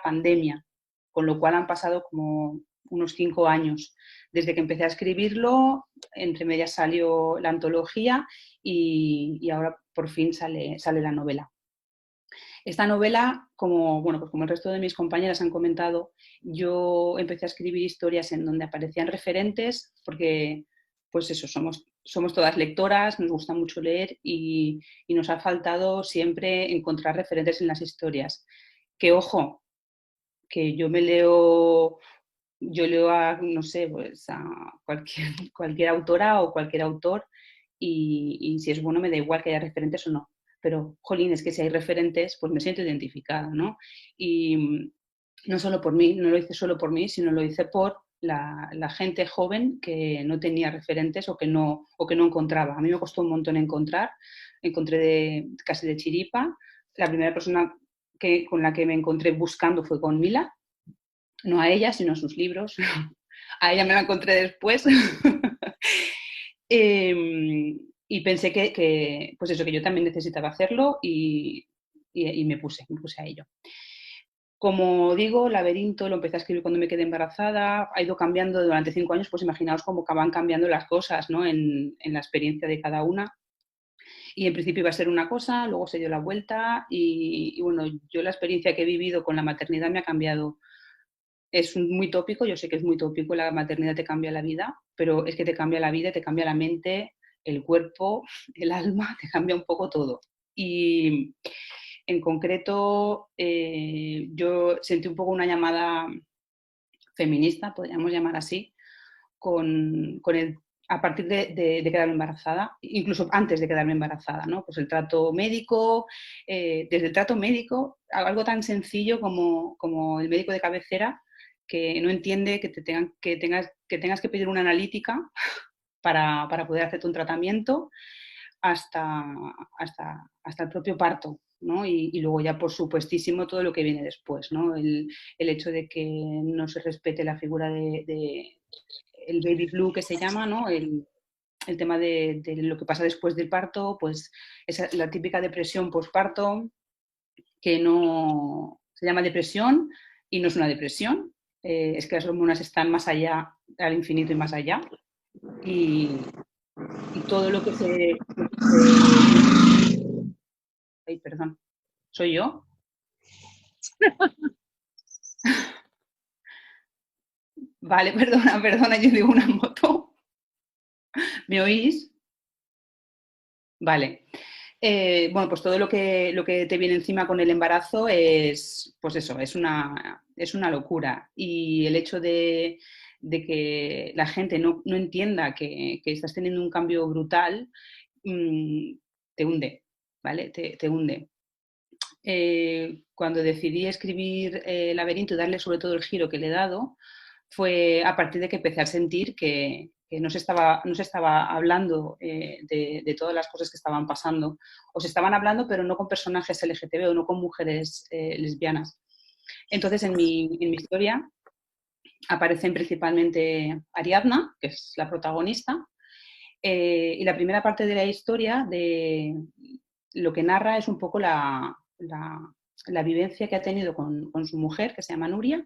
pandemia, con lo cual han pasado como unos 5 años. Desde que empecé a escribirlo, entre medias salió la antología y ahora por fin sale la novela. Esta novela, como el resto de mis compañeras han comentado, yo empecé a escribir historias en donde aparecían referentes porque, pues eso, somos todas lectoras, nos gusta mucho leer y nos ha faltado siempre encontrar referentes en las historias. Que, ojo, que yo leo a, no sé, pues a cualquier autora o cualquier autor y si es bueno me da igual que haya referentes o no. Pero, jolín, es que si hay referentes, pues me siento identificada, ¿no? Y no solo por mí, no lo hice solo por mí, sino lo hice por la gente joven que no tenía referentes o que no encontraba. A mí me costó un montón encontré casi de chiripa. La primera persona con la que me encontré buscando fue con Mila, no a ella, sino a sus libros. A ella me la encontré después. Y pensé pues eso, que yo también necesitaba hacerlo y me puse a ello. Como digo, Laberinto lo empecé a escribir cuando me quedé embarazada, ha ido cambiando durante 5 años, pues imaginaos cómo van cambiando las cosas, ¿no? en la experiencia de cada una. Y en principio iba a ser una cosa, luego se dio la vuelta y bueno, yo la experiencia que he vivido con la maternidad me ha cambiado. Es muy tópico, yo sé que es muy tópico, la maternidad te cambia la vida, pero es que te cambia la vida, te cambia la mente, el cuerpo, el alma, te cambia un poco todo. Y en concreto, yo sentí un poco una llamada feminista, podríamos llamar así, con a partir de quedarme embarazada, incluso antes de quedarme embarazada, ¿no? Pues el trato médico, desde el trato médico, algo tan sencillo como el médico de cabecera que no entiende que tengas que pedir una analítica para poder hacerte un tratamiento hasta el propio parto, ¿no? Y luego ya, por supuestísimo, todo lo que viene después, ¿no? El hecho de que no se respete la figura de el baby blue, que se llama, ¿no? El tema de lo que pasa después del parto, pues es la típica depresión postparto, que no se llama depresión y no es una depresión, es que las hormonas están más allá, al infinito y más allá, y todo lo que se... Ay, perdón, ¿soy yo? Vale, perdona, yo digo una moto. ¿Me oís? Vale. Bueno, pues todo lo que te viene encima con el embarazo es, pues eso, es una locura. Y el hecho de que la gente no entienda que estás teniendo un cambio brutal, te hunde, ¿vale? Te hunde. Cuando decidí escribir Laberinto y darle sobre todo el giro que le he dado, fue a partir de que empecé a sentir que no se estaba hablando de todas las cosas que estaban pasando, o se estaban hablando pero no con personajes LGTB o no con mujeres lesbianas. Entonces en mi historia aparecen principalmente Ariadna, que es la protagonista, y la primera parte de la historia de lo que narra es un poco la vivencia que ha tenido con su mujer, que se llama Nuria,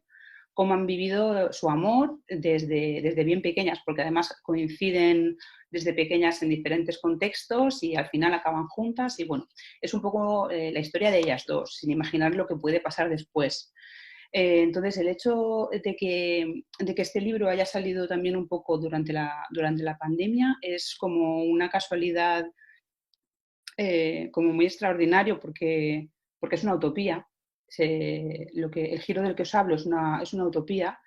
cómo han vivido su amor desde bien pequeñas, porque además coinciden desde pequeñas en diferentes contextos y al final acaban juntas. Y bueno, es un poco la historia de ellas dos, sin imaginar lo que puede pasar después. Entonces, el hecho de que este libro haya salido también un poco durante la pandemia es como una casualidad, como muy extraordinario, porque es una utopía. El giro del que os hablo es una utopía.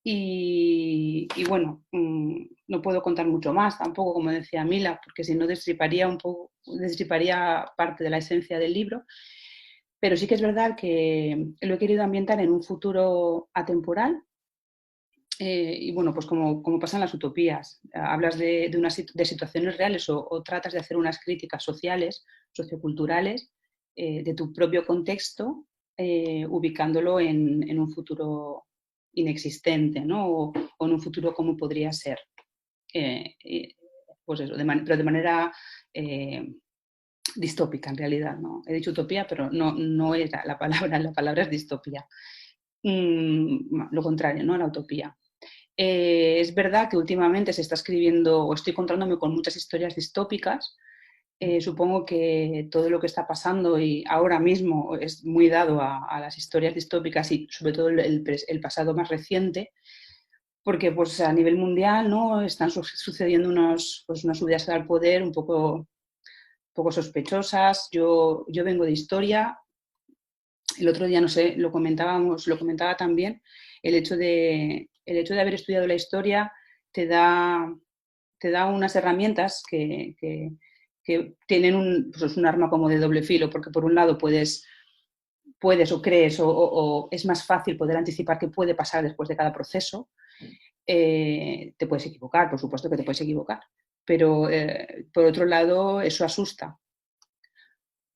Y bueno, no puedo contar mucho más tampoco, como decía Mila, porque si no destriparía parte de la esencia del libro. Pero sí que es verdad que lo he querido ambientar en un futuro atemporal. Y bueno, pues como pasan las utopías, hablas de situaciones reales o tratas de hacer unas críticas sociales, socioculturales, de tu propio contexto, ubicándolo en un futuro inexistente, ¿no? O en un futuro como podría ser. Pues eso, pero de manera distópica en realidad, ¿no? He dicho utopía, pero no era la palabra es distopía. Lo contrario, ¿no? La utopía. Es verdad que últimamente se está escribiendo, o estoy encontrándome con muchas historias distópicas. Supongo que todo lo que está pasando y ahora mismo es muy dado a las historias distópicas y sobre todo el pasado más reciente, porque pues a nivel mundial, ¿no? Están sucediendo unas subidas al poder un poco sospechosas. Yo vengo de historia. El otro día, no sé, lo comentaba también, el hecho de haber estudiado la historia te da unas herramientas que tienen pues un arma como de doble filo, porque por un lado puedes o crees o es más fácil poder anticipar qué puede pasar después de cada proceso. Te puedes equivocar, por supuesto que te puedes equivocar, pero por otro lado eso asusta.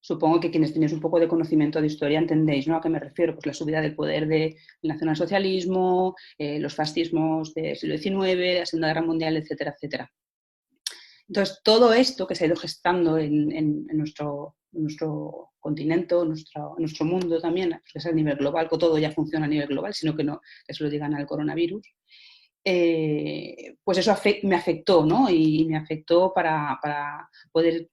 Supongo que quienes tenéis un poco de conocimiento de historia entendéis, ¿no? ¿A qué me refiero? Pues la subida del poder del nacionalsocialismo, los fascismos del siglo XIX, la Segunda Guerra Mundial, etcétera, etcétera. Entonces, todo esto que se ha ido gestando en nuestro continente, nuestro mundo también, porque es a nivel global, que todo ya funciona a nivel global, sino que no que se lo digan al coronavirus, pues eso me afectó, ¿no? Y me afectó para poder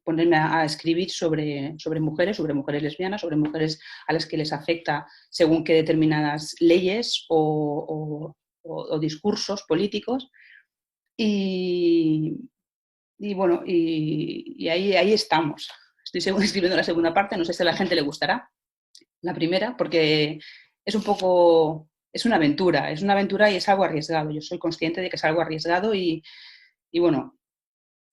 ponerme a escribir sobre mujeres lesbianas, sobre mujeres a las que les afecta según qué determinadas leyes o discursos políticos. Y bueno, y ahí estamos. Estoy escribiendo la segunda parte, no sé si a la gente le gustará la primera, porque es un poco es una aventura y es algo arriesgado. Yo soy consciente de que es algo arriesgado y bueno,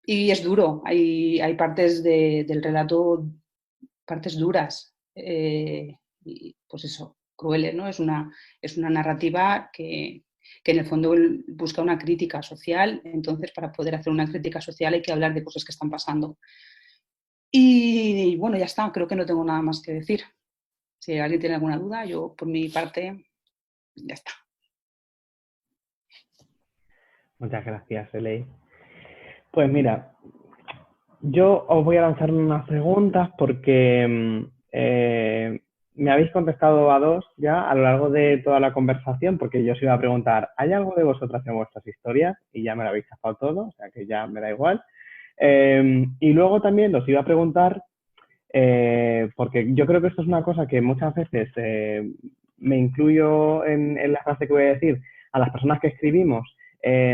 y es duro. Hay partes del relato, partes duras, y pues eso, crueles, ¿no? Es una narrativa que en el fondo busca una crítica social. Entonces, para poder hacer una crítica social hay que hablar de cosas que están pasando. Y bueno, ya está, creo que no tengo nada más que decir. Si alguien tiene alguna duda, yo por mi parte, ya está. Muchas gracias, Elei. Pues mira, yo os voy a lanzar unas preguntas porque me habéis contestado a dos ya a lo largo de toda la conversación, porque yo os iba a preguntar, ¿hay algo de vosotras en vuestras historias? Y ya me lo habéis chafado todo, o sea que ya me da igual. Y luego también os iba a preguntar, porque yo creo que esto es una cosa que muchas veces me incluyo en la frase que voy a decir, a las personas que escribimos,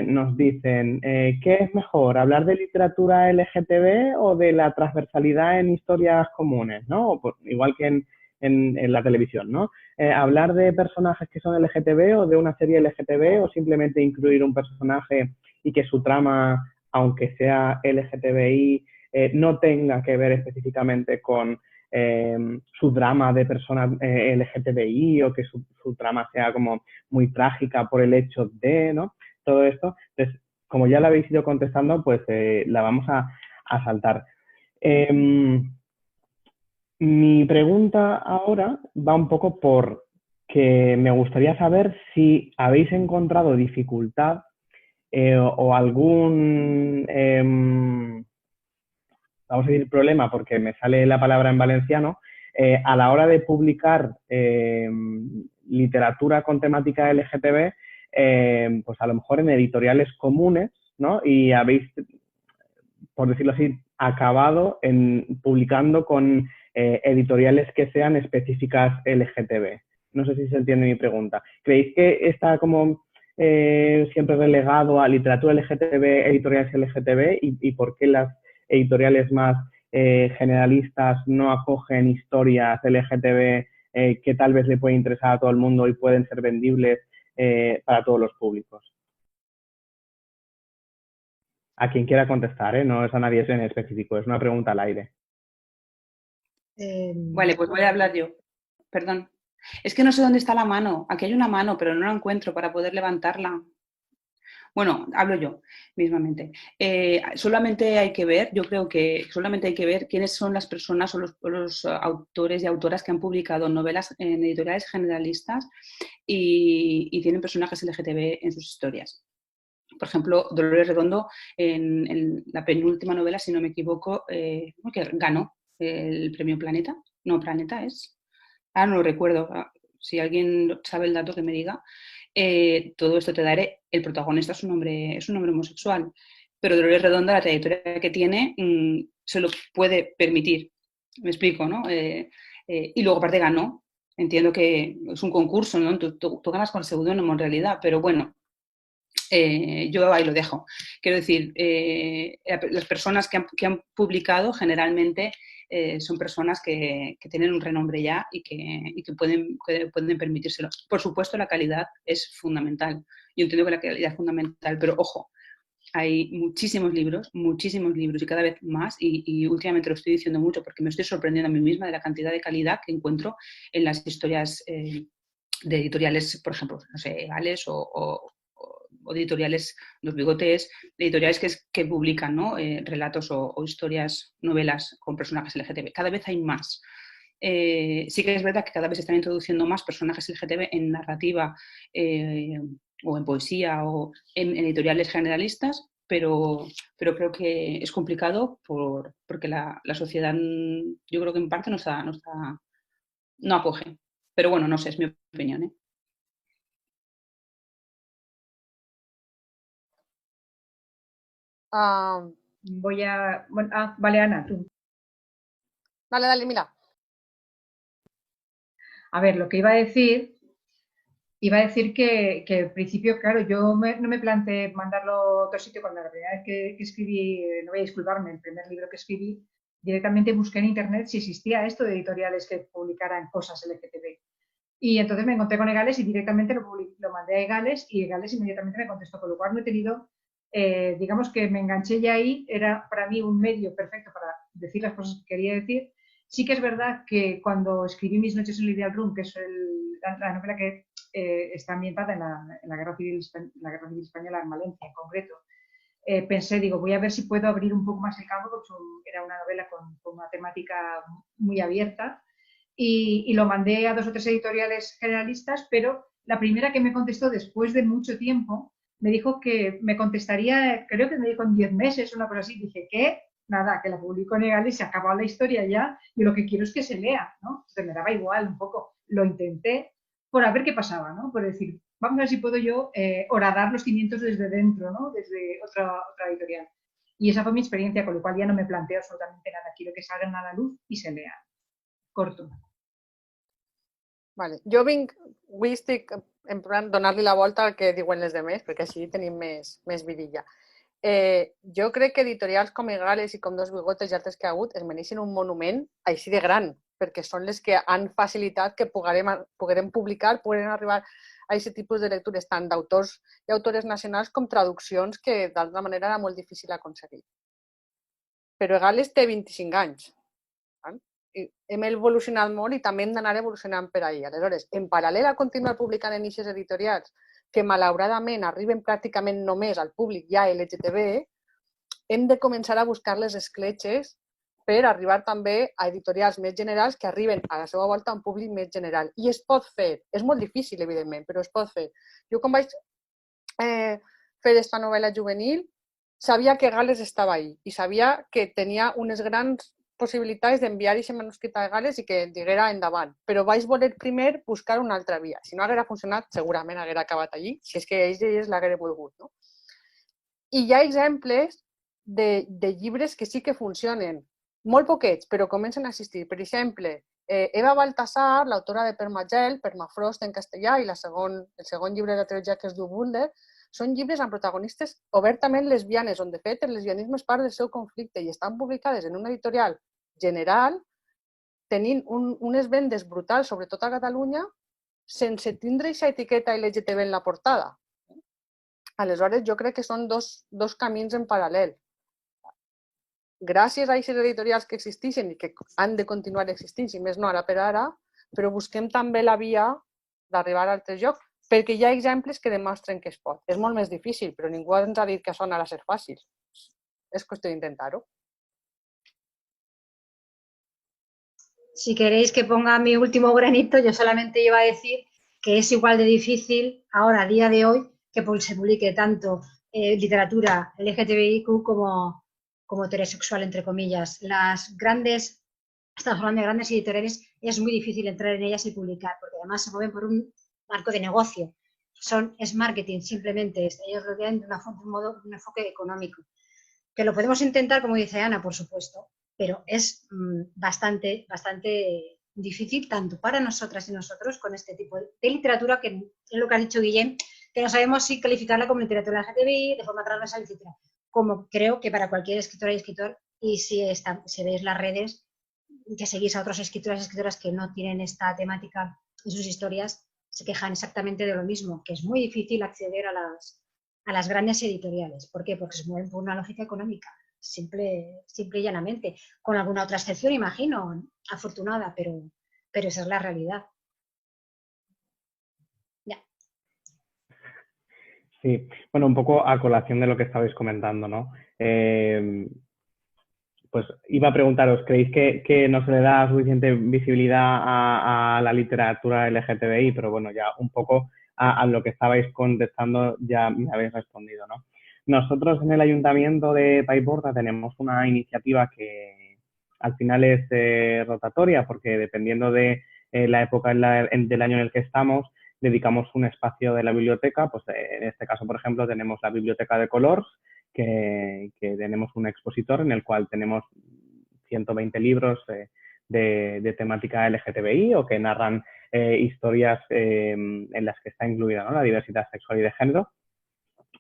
nos dicen, ¿qué es mejor, hablar de literatura LGTB o de la transversalidad en historias comunes, ¿no? Igual que en la televisión, ¿no? Hablar de personajes que son LGTB o de una serie LGTB o simplemente incluir un personaje y que su trama, aunque sea LGTBI, no tenga que ver específicamente con su drama de personas LGTBI o que su trama sea como muy trágica por el hecho de, ¿no? Todo esto. Entonces, como ya la habéis ido contestando, pues la vamos a saltar. Mi pregunta ahora va un poco por que me gustaría saber si habéis encontrado dificultad o algún, vamos a decir, problema, porque me sale la palabra en valenciano, a la hora de publicar literatura con temática LGTB, pues a lo mejor en editoriales comunes, ¿no? Y habéis, por decirlo así, acabado publicando con editoriales que sean específicas LGTB. No sé si se entiende mi pregunta. ¿Creéis que está como siempre relegado a literatura LGTB, editoriales LGTB, y por qué las editoriales más generalistas no acogen historias LGTB que tal vez le pueden interesar a todo el mundo y pueden ser vendibles para todos los públicos? A quien quiera contestar, ¿eh? No es a nadie en específico, es una pregunta al aire. Vale, pues voy a hablar yo. Perdón. Es que no sé dónde está la mano. Aquí hay una mano, pero no la encuentro para poder levantarla. Bueno, hablo yo mismamente. Solamente hay que ver, yo creo que solamente hay que ver quiénes son las personas o los autores y autoras que han publicado novelas en editoriales generalistas y tienen personajes LGTB en sus historias. Por ejemplo, Dolores Redondo, en la penúltima novela, si no me equivoco, que ganó el premio Planeta. No, Planeta es. No lo recuerdo. Si alguien sabe el dato, que me diga. Todo esto te daré. El protagonista es un hombre homosexual, pero Dolores Redondo, la trayectoria que tiene, se lo puede permitir. Me explico, ¿no? Y luego, aparte, ganó. Entiendo que es un concurso, ¿no? Tú ganas con el seudónimo en realidad, pero bueno, yo ahí lo dejo. Quiero decir, las personas que han publicado generalmente son personas que tienen un renombre ya y que pueden permitírselo. Por supuesto, la calidad es fundamental. Yo entiendo que la calidad es fundamental, pero ojo, hay muchísimos libros y cada vez más, y últimamente lo estoy diciendo mucho porque me estoy sorprendiendo a mí misma de la cantidad de calidad que encuentro en las historias de editoriales, por ejemplo, no sé, Ales o editoriales, Los Bigotes, editoriales que publican, ¿no? Relatos o historias, novelas con personajes LGTB. Cada vez hay más. Sí que es verdad que cada vez se están introduciendo más personajes LGTB en narrativa o en poesía o en editoriales generalistas, pero creo que es complicado porque la sociedad, yo creo que en parte no acoge. Pero bueno, no sé, es mi opinión, ¿eh? Voy a... Bueno, vale, Ana, tú. Dale, mira. A ver, lo que iba a decir que al principio, claro, yo no me planteé mandarlo a otro sitio cuando la primera vez que escribí, no voy a disculparme, el primer libro que escribí, directamente busqué en internet si existía esto de editoriales que publicaran cosas LGTB. Y entonces me encontré con Egales y directamente lo mandé a Egales y Egales inmediatamente me contestó, con lo cual no he tenido, digamos que me enganché ya ahí, era para mí un medio perfecto para decir las cosas que quería decir. Sí que es verdad que cuando escribí Mis noches en el Ideal Room, que es la novela que está ambientada en la Guerra Civil Española, en Valencia en concreto, pensé, digo, voy a ver si puedo abrir un poco más el campo, porque era una novela con una temática muy abierta, y lo mandé a 2 o 3 editoriales generalistas, pero la primera que me contestó después de mucho tiempo me dijo que me contestaría, creo que me dijo en 10 meses, una cosa así. Dije, ¿qué? Nada, que la publico en Egales y se ha acabado la historia ya, y lo que quiero es que se lea, ¿no? Entonces me daba igual un poco, lo intenté por a ver qué pasaba, ¿no? Por decir, vamos a ver si puedo yo horadar los cimientos desde dentro, ¿no? Desde otra editorial. Y esa fue mi experiencia, con lo cual ya no me planteo absolutamente nada. Quiero que salgan a la luz i se lean. Corto. Vale. Jo estic en plan donar-li la volta al que diuen les demés, perquè així tenim més vidilla. Jo crec que editorials com Egales i com Dos Bigotes i altres que ha hagut es mereixen un monument així de gran, perquè són les que han facilitat que puguem publicar, puguem arribar a aquest tipus de lectures tant d'autors i autores nacionals com traduccions que d'altra manera era molt difícil aconseguir. Però Egales té 25 anys. Hem evolucionat molt i també hem d'anar evolucionant per ahir. Aleshores, en paral·lel a continuar publicant en eixes editorials que malauradament arriben pràcticament només al públic ja LGTB, hem de començar a buscar les escletxes per arribar també a editorials més generals que arriben a la seva volta a un públic més general. I es pot fer. És molt difícil, evidentment, però es pot fer. Jo quan vaig fer aquesta novel·la juvenil sabia que Gales estava ahí i sabia que tenia unes grans possibilitats d'enviar aquest manuscrit a Egales i que diguera endavant, però vaig voler primer buscar una altra via. Si no haguera funcionat, segurament haguera acabat allí, si és que ells l'haguera volgut. No? I hi ha exemples de llibres que sí que funcionen, molt poquets, però comencen a existir. Per exemple, Eva Baltasar, l'autora de Permafrost en castellà, i el segon llibre de la trilogia que es diu Boulder, són llibres amb protagonistes obertament lesbianes, on de fet el lesbianisme és part del seu conflicte i estan publicades en una editorial general, tenint unes vendes brutals, sobretot a Catalunya, sense tindre aquesta etiqueta LGTB en la portada. Aleshores, jo crec que són dos camins en paral·lel. Gràcies a aquestes editorials que existeixen i que han de continuar existint, si més no ara per ara, però busquem també la via d'arribar a altres llocs, perquè hi ha exemples que demostren que es pot. És molt més difícil, però ningú ens ha dit que això anarà a ser fàcil. És qüestió d'intentar-ho. Si queréis que ponga mi último granito, yo solamente iba a decir que es igual de difícil ahora, a día de hoy, que se publique tanto literatura LGTBIQ como heterosexual, entre comillas. Estamos hablando de grandes editoriales, es muy difícil entrar en ellas y publicar, porque además se mueven por un marco de negocio. Es marketing, simplemente. Ellos lo ven de un enfoque económico. Que lo podemos intentar, como dice Ana, por supuesto, pero es bastante difícil tanto para nosotras y nosotros con este tipo de literatura, que es lo que ha dicho Guillem, que no sabemos si calificarla como literatura LGTBI de forma transversal, etc. Como creo que para cualquier escritora y escritor, y si veis las redes, que seguís a otros escritores y escritoras que no tienen esta temática en sus historias, se quejan exactamente de lo mismo, que es muy difícil acceder a las grandes editoriales. ¿Por qué? Porque se mueven por una lógica económica, simple y llanamente, con alguna otra excepción, imagino, afortunada, pero esa es la realidad. Ya. Sí, bueno, un poco a colación de lo que estabais comentando, ¿no? Pues iba a preguntaros, ¿creéis que no se le da suficiente visibilidad a la literatura LGTBI? Pero bueno, ya un poco a lo que estabais contestando ya me habéis respondido, ¿no? Nosotros en el Ayuntamiento de Paiporta tenemos una iniciativa que al final es rotatoria, porque dependiendo de la época del año en el que estamos, dedicamos un espacio de la biblioteca. Pues en este caso, por ejemplo, tenemos la Biblioteca de Colors, que tenemos un expositor en el cual tenemos 120 libros de temática LGTBI o que narran historias en las que está incluida, ¿no?, la diversidad sexual y de género.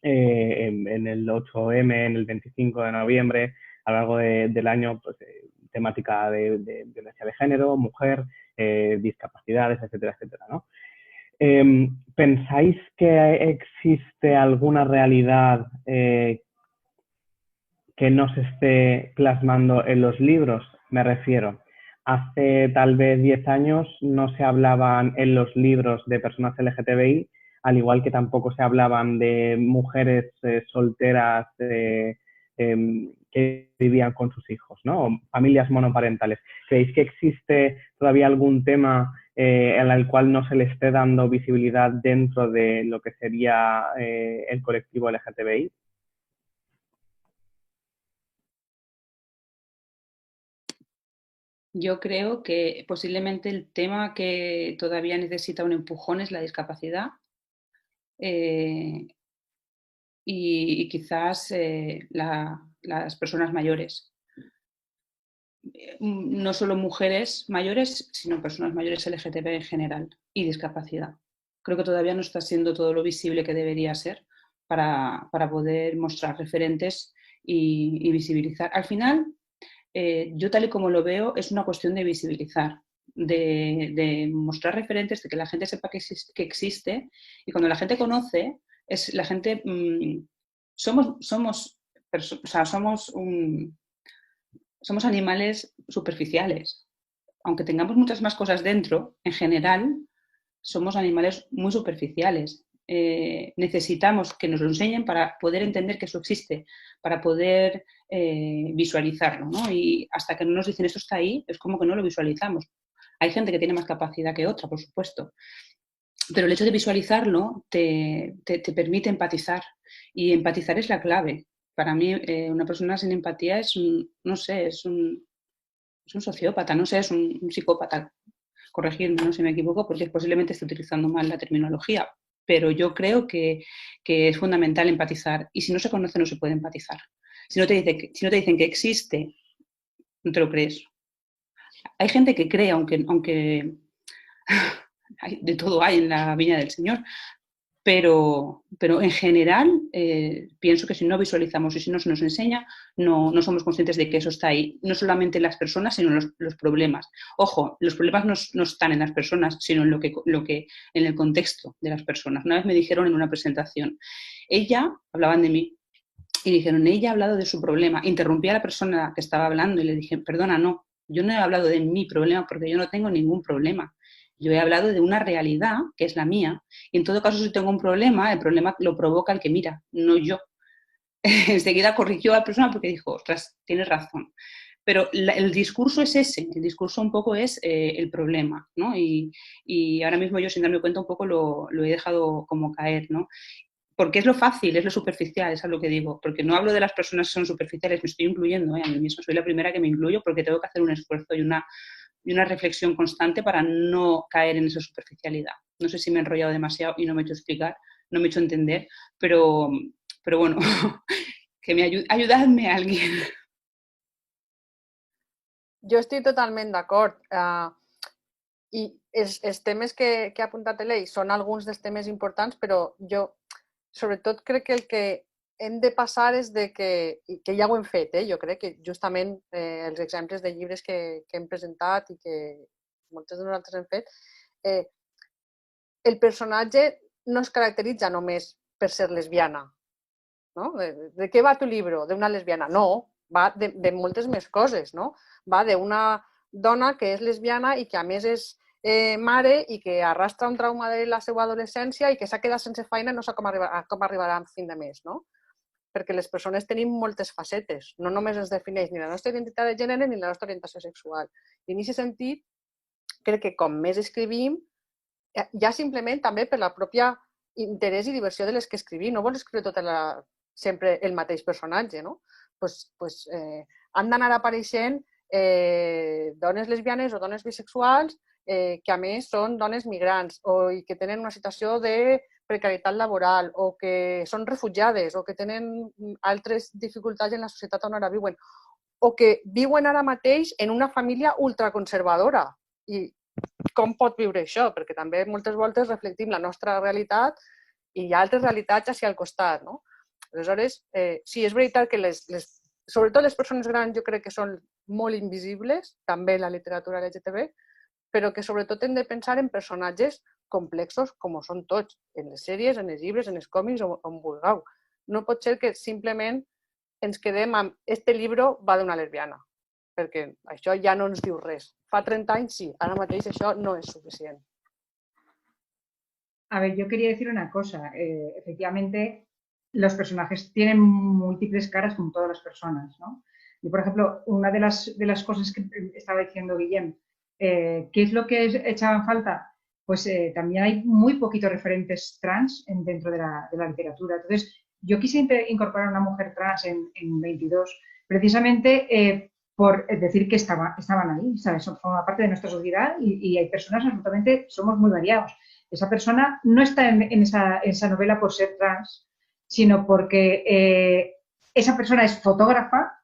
En el 8M, en el 25 de noviembre, a lo largo del año, pues, temática de violencia de género, mujer, discapacidades, etcétera, etcétera, ¿no? ¿Pensáis que existe alguna realidad que no se esté plasmando en los libros? Me refiero, hace tal vez 10 años no se hablaban en los libros de personas LGTBI, al igual que tampoco se hablaban de mujeres solteras que vivían con sus hijos, ¿no? O familias monoparentales. ¿Creéis que existe todavía algún tema en el cual no se le esté dando visibilidad dentro de lo que sería el colectivo LGTBI? Yo creo que posiblemente el tema que todavía necesita un empujón es la discapacidad y quizás las personas mayores. No solo mujeres mayores, sino personas mayores LGTB en general y discapacidad. Creo que todavía no está siendo todo lo visible que debería ser para poder mostrar referentes y visibilizar. Al final, yo tal y como lo veo, es una cuestión de visibilizar, de mostrar referentes, de que la gente sepa que existe, y cuando la gente conoce, es la gente, somos animales superficiales. Aunque tengamos muchas más cosas dentro, en general, somos animales muy superficiales. Necesitamos que nos lo enseñen para poder entender que eso existe, para poder visualizarlo, ¿no? Y hasta que no nos dicen esto está ahí, es como que no lo visualizamos. Hay gente que tiene más capacidad que otra, por supuesto, pero el hecho de visualizarlo te permite empatizar, y empatizar es la clave. Para mí, una persona sin empatía es no sé, es un sociópata, no sé, es un psicópata. Corregirme, ¿no? Si me equivoco, porque posiblemente esté utilizando mal la terminología, pero yo creo que es fundamental empatizar, y si no se conoce no se puede empatizar. Si no te dicen que existe, no te lo crees. Hay gente que cree, aunque de todo hay en la viña del Señor, pero en general pienso que si no visualizamos y si no se nos enseña, no somos conscientes de que eso está ahí. No solamente en las personas, sino en los problemas. Ojo, los problemas no están en las personas, sino en lo que en el contexto de las personas. Una vez me dijeron en una presentación, hablaban de mí, y dijeron, ella ha hablado de su problema. Interrumpí a la persona que estaba hablando y le dije, perdona, no, yo no he hablado de mi problema porque yo no tengo ningún problema. Yo he hablado de una realidad que es la mía, y en todo caso, si tengo un problema, el problema lo provoca el que mira, no yo. Enseguida corrigió a la persona porque dijo, ostras, tienes razón. Pero el discurso es ese, el discurso un poco es el problema, ¿no? Y ahora mismo yo, sin darme cuenta, un poco lo he dejado como caer, ¿no? Porque es lo fácil, es lo superficial, eso es lo que digo. Porque no hablo de las personas que son superficiales, me estoy incluyendo a mí misma. Soy la primera que me incluyo porque tengo que hacer un esfuerzo y una reflexión constante para no caer en esa superficialidad. No sé si me he enrollado demasiado y no me he hecho explicar, no me he hecho entender, pero bueno, que ayudadme a alguien. Jo estic totalment d'acord. I els temes que ha apuntat l'Elei són alguns dels temes importants, però jo sobretot crec que el que hem de passar és de que ja ho hem fet, jo crec que justament els exemples de llibres que hem presentat i que moltes de nosaltres hem fet, el personatge no es caracteritza només per ser lesbiana. ¿No? ¿De qué va tu libro? ¿De una lesbiana? No, va de moltes més coses, no? Va d'una dona que és lesbiana i que a més és mare i que arrastra un trauma de la seva adolescència i que s'ha quedat sense feina i no sap com arribarà a fin de mes, no? Perquè les persones tenim moltes facetes, no només ens defineix ni la nostra identitat de gènere ni la nostra orientació sexual. I en aquest sentit, crec que com més escrivim, ja simplement també per la pròpia interès i diversió de les que escrivim, no vols escriure sempre el mateix personatge, no? Pues han d'anar apareixent dones lesbianes o dones bisexuals que a més són dones migrants i que tenen una situació de precarietat laboral o que són refugiades o que tenen altres dificultats en la societat on ara viuen o que viuen ara mateix en una família ultraconservadora. I com pot viure això? Perquè també moltes voltes reflectim la nostra realitat i hi ha altres realitats hacia al costat, no? Aleshores, sí, és veritat que sobretot les persones grans jo crec que són molt invisibles, també en la literatura LGTB, però que sobretot hem de pensar en personatges complexos com ho són tots, en les sèries, en els llibres, en els còmics, on vulgueu. No pot ser que simplement ens quedem amb «este llibre va d'una lesbiana», perquè això ja no ens diu res. Fa 30 anys sí, ara mateix això no és suficient. A ver, yo quería decir una cosa. Efectivamente, los personajes tienen múltiples caras como todas las personas, ¿no? Y, por ejemplo, una de las cosas que estaba diciendo Guillem, ¿qué es lo que echaba en falta? Pues también hay muy poquitos referentes trans dentro de la literatura. Entonces, yo quise incorporar a una mujer trans en 22, precisamente por decir que estaban ahí, ¿sabes? Forman parte de nuestra sociedad y hay personas absolutamente, somos muy variados. Esa persona no está en esa novela por ser trans, sino porque esa persona es fotógrafa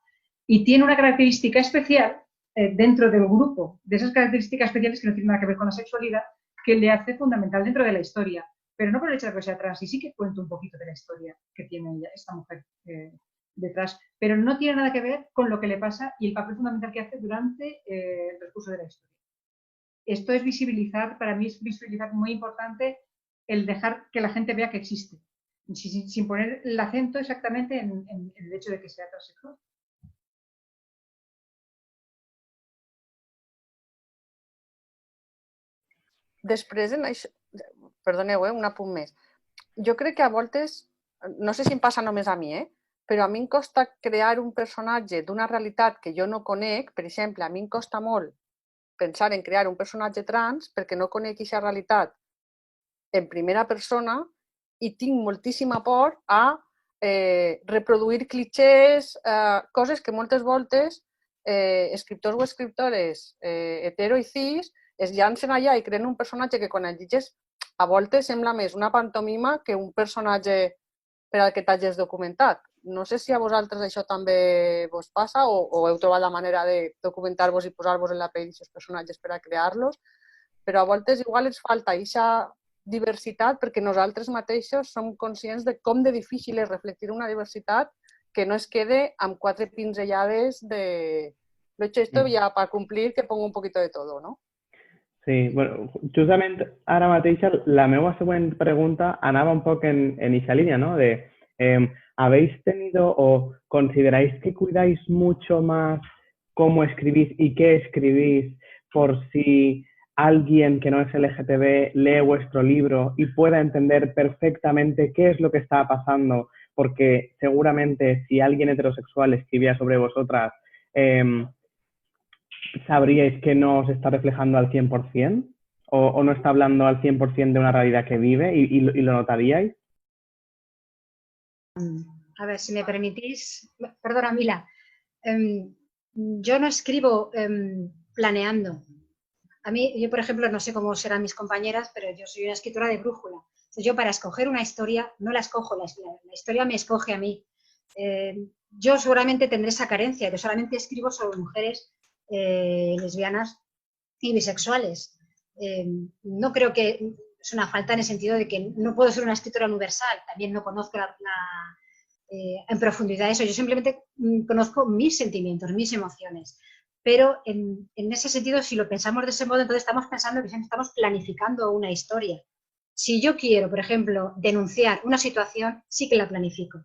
y tiene una característica especial dentro del grupo, de esas características especiales que no tienen nada que ver con la sexualidad, que le hace fundamental dentro de la historia, pero no por el hecho de que sea trans, y sí que cuento un poquito de la historia que tiene esta mujer detrás, pero no tiene nada que ver con lo que le pasa y el papel fundamental que hace durante el transcurso de la historia. Esto es visibilizar, para mí es visibilizar muy importante el dejar que la gente vea que existe, sin poner el acento exactamente en el hecho de que sea transexual. Després, perdoneu, un apunt més. Jo crec que a voltes, no sé si em passa només a mi, però a mi em costa crear un personatge d'una realitat que jo no conec. Per exemple, a mi em costa molt pensar en crear un personatge trans perquè no conec aquesta realitat en primera persona i tinc moltíssima por a reproduir clichés, coses que moltes voltes escriptors o escriptores hetero i cis es llancen allà i creen un personatge que quan el llegeix a voltes sembla més una pantomima que un personatge per al que t'hagis documentat. No sé si a vosaltres això també vos passa o heu trobat la manera de documentar-vos i posar-vos en la pell d'aquests personatges per a crear-los, però a voltes igual ens falta aquesta diversitat perquè nosaltres mateixos som conscients de com de difícil és reflectir una diversitat que no es quede amb 4 pinzellades de lo hecho esto ya para cumplir que pongo un poquito de todo, ¿no? Sí, bueno, justament ara mateix la meva següent pregunta anava un poc en esa línea, ¿no? De, ¿habéis tenido o consideráis que cuidáis mucho más cómo escribís y qué escribís por si alguien que no es LGTB lee vuestro libro y pueda entender perfectamente qué es lo que está pasando? Porque seguramente si alguien heterosexual escribía sobre vosotras, ¿sabríais que no os está reflejando al 100%? ¿O no está hablando al 100% de una realidad que vive y lo notaríais? A ver, si me permitís, perdona Mila, yo no escribo planeando. A mí, yo por ejemplo, no sé cómo serán mis compañeras, pero yo soy una escritora de brújula. Entonces, yo para escoger una historia, no la escojo, la historia me escoge a mí. Yo seguramente tendré esa carencia, que solamente escribo sobre mujeres lesbianas y bisexuales. No creo que es una falta en el sentido de que no puedo ser una escritora universal, también no conozco en profundidad eso, yo simplemente conozco mis sentimientos, mis emociones, pero en ese sentido, si lo pensamos de ese modo, entonces estamos pensando que estamos planificando una historia. Si yo quiero, por ejemplo, denunciar una situación, sí que la planifico.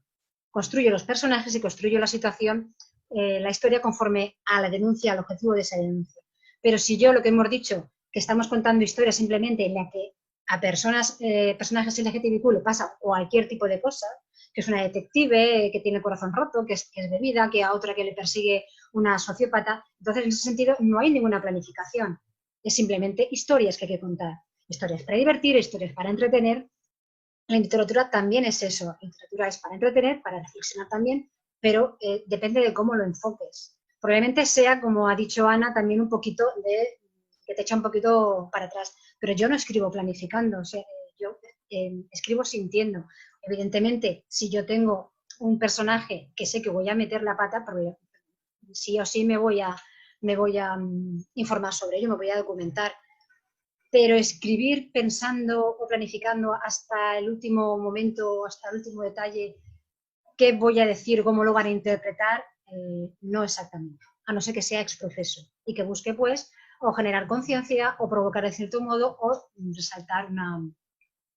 Construyo los personajes y construyo la situación, la historia conforme a la denuncia, al objetivo de esa denuncia. Pero si yo, lo que hemos dicho, que estamos contando historias simplemente en la que a personajes LGTBIQ le pasa cualquier tipo de cosa, que es una detective, que tiene el corazón roto, que es bebida, que a otra que le persigue una sociópata. Entonces, en ese sentido, no hay ninguna planificación. Es simplemente historias que hay que contar. Historias para divertir, historias para entretener. La literatura también es eso. La literatura es para entretener, para reflexionar también, pero depende de cómo lo enfoques. Probablemente sea, como ha dicho Ana, también un poquito que te echa un poquito para atrás. Pero yo no escribo planificando, o sea, yo escribo sintiendo. Evidentemente, si yo tengo un personaje que sé que voy a meter la pata, porque sí o sí me voy a informar sobre ello, me voy a documentar. Pero escribir pensando o planificando hasta el último momento, hasta el último detalle, qué voy a decir, cómo lo van a interpretar, no exactamente, a no ser que sea ex profeso y que busque pues o generar conciencia, o provocar de cierto modo, o resaltar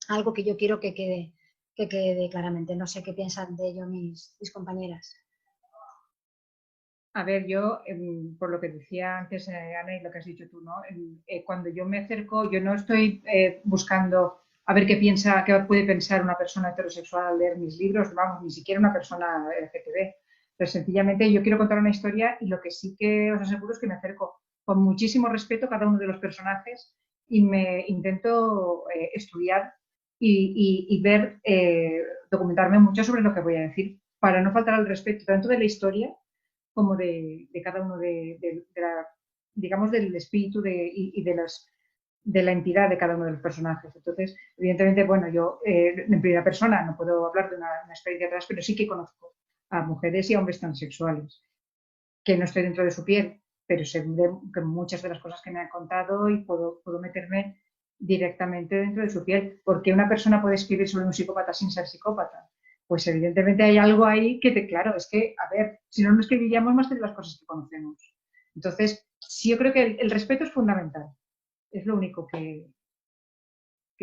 algo que yo quiero que quede claramente. No sé qué piensan de ello mis compañeras. A ver, yo, por lo que decía antes Ana y lo que has dicho tú, ¿no? Cuando yo me acerco, yo no estoy buscando a ver qué puede pensar una persona heterosexual al leer mis libros, vamos, ni siquiera una persona LGTB. Pero sencillamente yo quiero contar una historia y lo que sí que os aseguro es que me acerco con muchísimo respeto a cada uno de los personajes y me intento estudiar y ver, documentarme mucho sobre lo que voy a decir, para no faltar al respeto tanto de la historia como de cada uno digamos, del espíritu de la entidad de cada uno de los personajes. Entonces, evidentemente, bueno, yo en primera persona no puedo hablar de una experiencia atrás, pero sí que conozco a mujeres y a hombres transexuales, que no estoy dentro de su piel, pero sé que muchas de las cosas que me han contado y puedo meterme directamente dentro de su piel. ¿Por qué una persona puede escribir sobre un psicópata sin ser psicópata? Pues evidentemente hay algo ahí claro, es que, a ver, si no escribiríamos más de las cosas que conocemos. Entonces, sí, yo creo que el respeto es fundamental. Es lo único que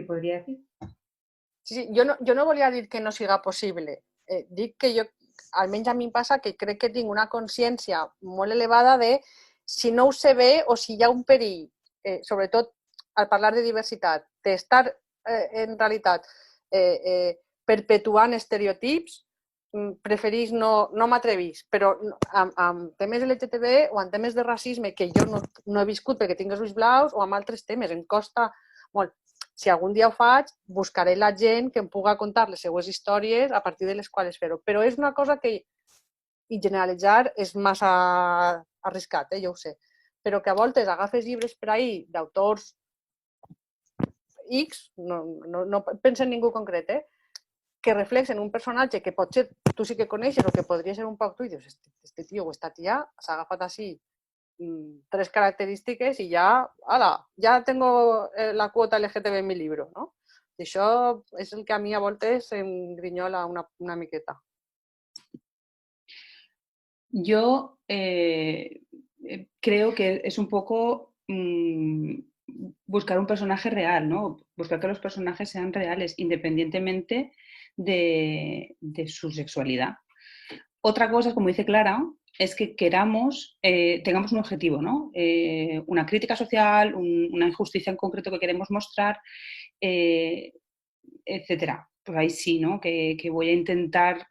podria decir. Sí, jo no volia dir que no siga possible. Dic que jo, almenys a mi em passa que crec que tinc una consciència molt elevada de si no ho sé bé o si hi ha un perill, sobretot al parlar de diversitat, d'estar en realitat perpetuant estereotips, preferís no m'atrevís, però amb temes LGTB o amb temes de racisme que jo no he viscut perquè tinc els ulls blaus o amb altres temes, em costa molt. Si algun dia ho faig, buscaré la gent que em puga contar les seues històries a partir de les quals fer-ho. Però és una cosa que, i generalitzar és massa arriscat, jo ho sé, però que a voltes agafes llibres per ahí d'autors X, no penso en ningú concret, que reflexen un personatge que potser tu sí que coneixes o que podria ser un poc tu i dius, este tio o esta tia s'ha agafat així 3 característiques y ya, ¡hala! Ya tengo la cuota LGTB en mi libro, ¿no? Y això és el que a mi a voltes em grinyola una miqueta. Yo creo que es un poco buscar un personaje real, ¿no? Buscar que los personajes sean reales, independientemente de su sexualidad. Otra cosa, como dice Clara, es que tengamos un objetivo, ¿no? Una crítica social, una injusticia en concreto que queremos mostrar, etcétera. Pues ahí sí, ¿no? Que voy a intentar,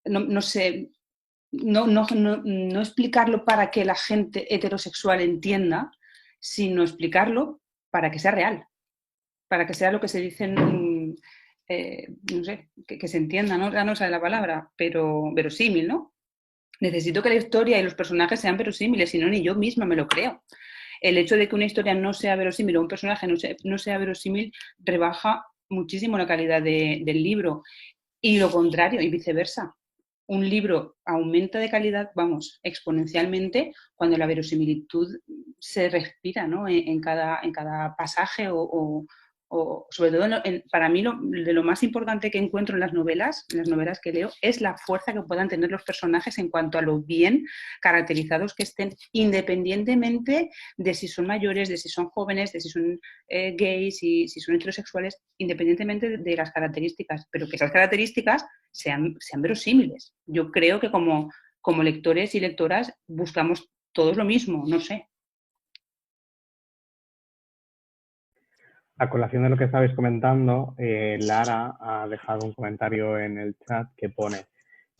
no sé, no explicarlo para que la gente heterosexual entienda, sino explicarlo para que sea real, para que sea lo que se dicen, no sé, que se entienda, ¿no? Ya no sale la palabra, pero verosímil, ¿no? Necesito que la historia y los personajes sean verosímiles, si no, ni yo misma me lo creo. El hecho de que una historia no sea verosímil o un personaje no sea verosímil rebaja muchísimo la calidad del libro. Y lo contrario, y viceversa. Un libro aumenta de calidad, vamos, exponencialmente cuando la verosimilitud se respira, ¿no? en cada pasaje o sobre todo para mí de lo más importante que encuentro en las novelas que leo, es la fuerza que puedan tener los personajes en cuanto a lo bien caracterizados que estén, independientemente de si son mayores, de si son jóvenes, de si son gays, si son heterosexuales, independientemente de las características, pero que esas características sean verosímiles. Yo creo que como lectores y lectoras buscamos todos lo mismo, no sé. A colación de lo que estabais comentando, Lara ha dejado un comentario en el chat que pone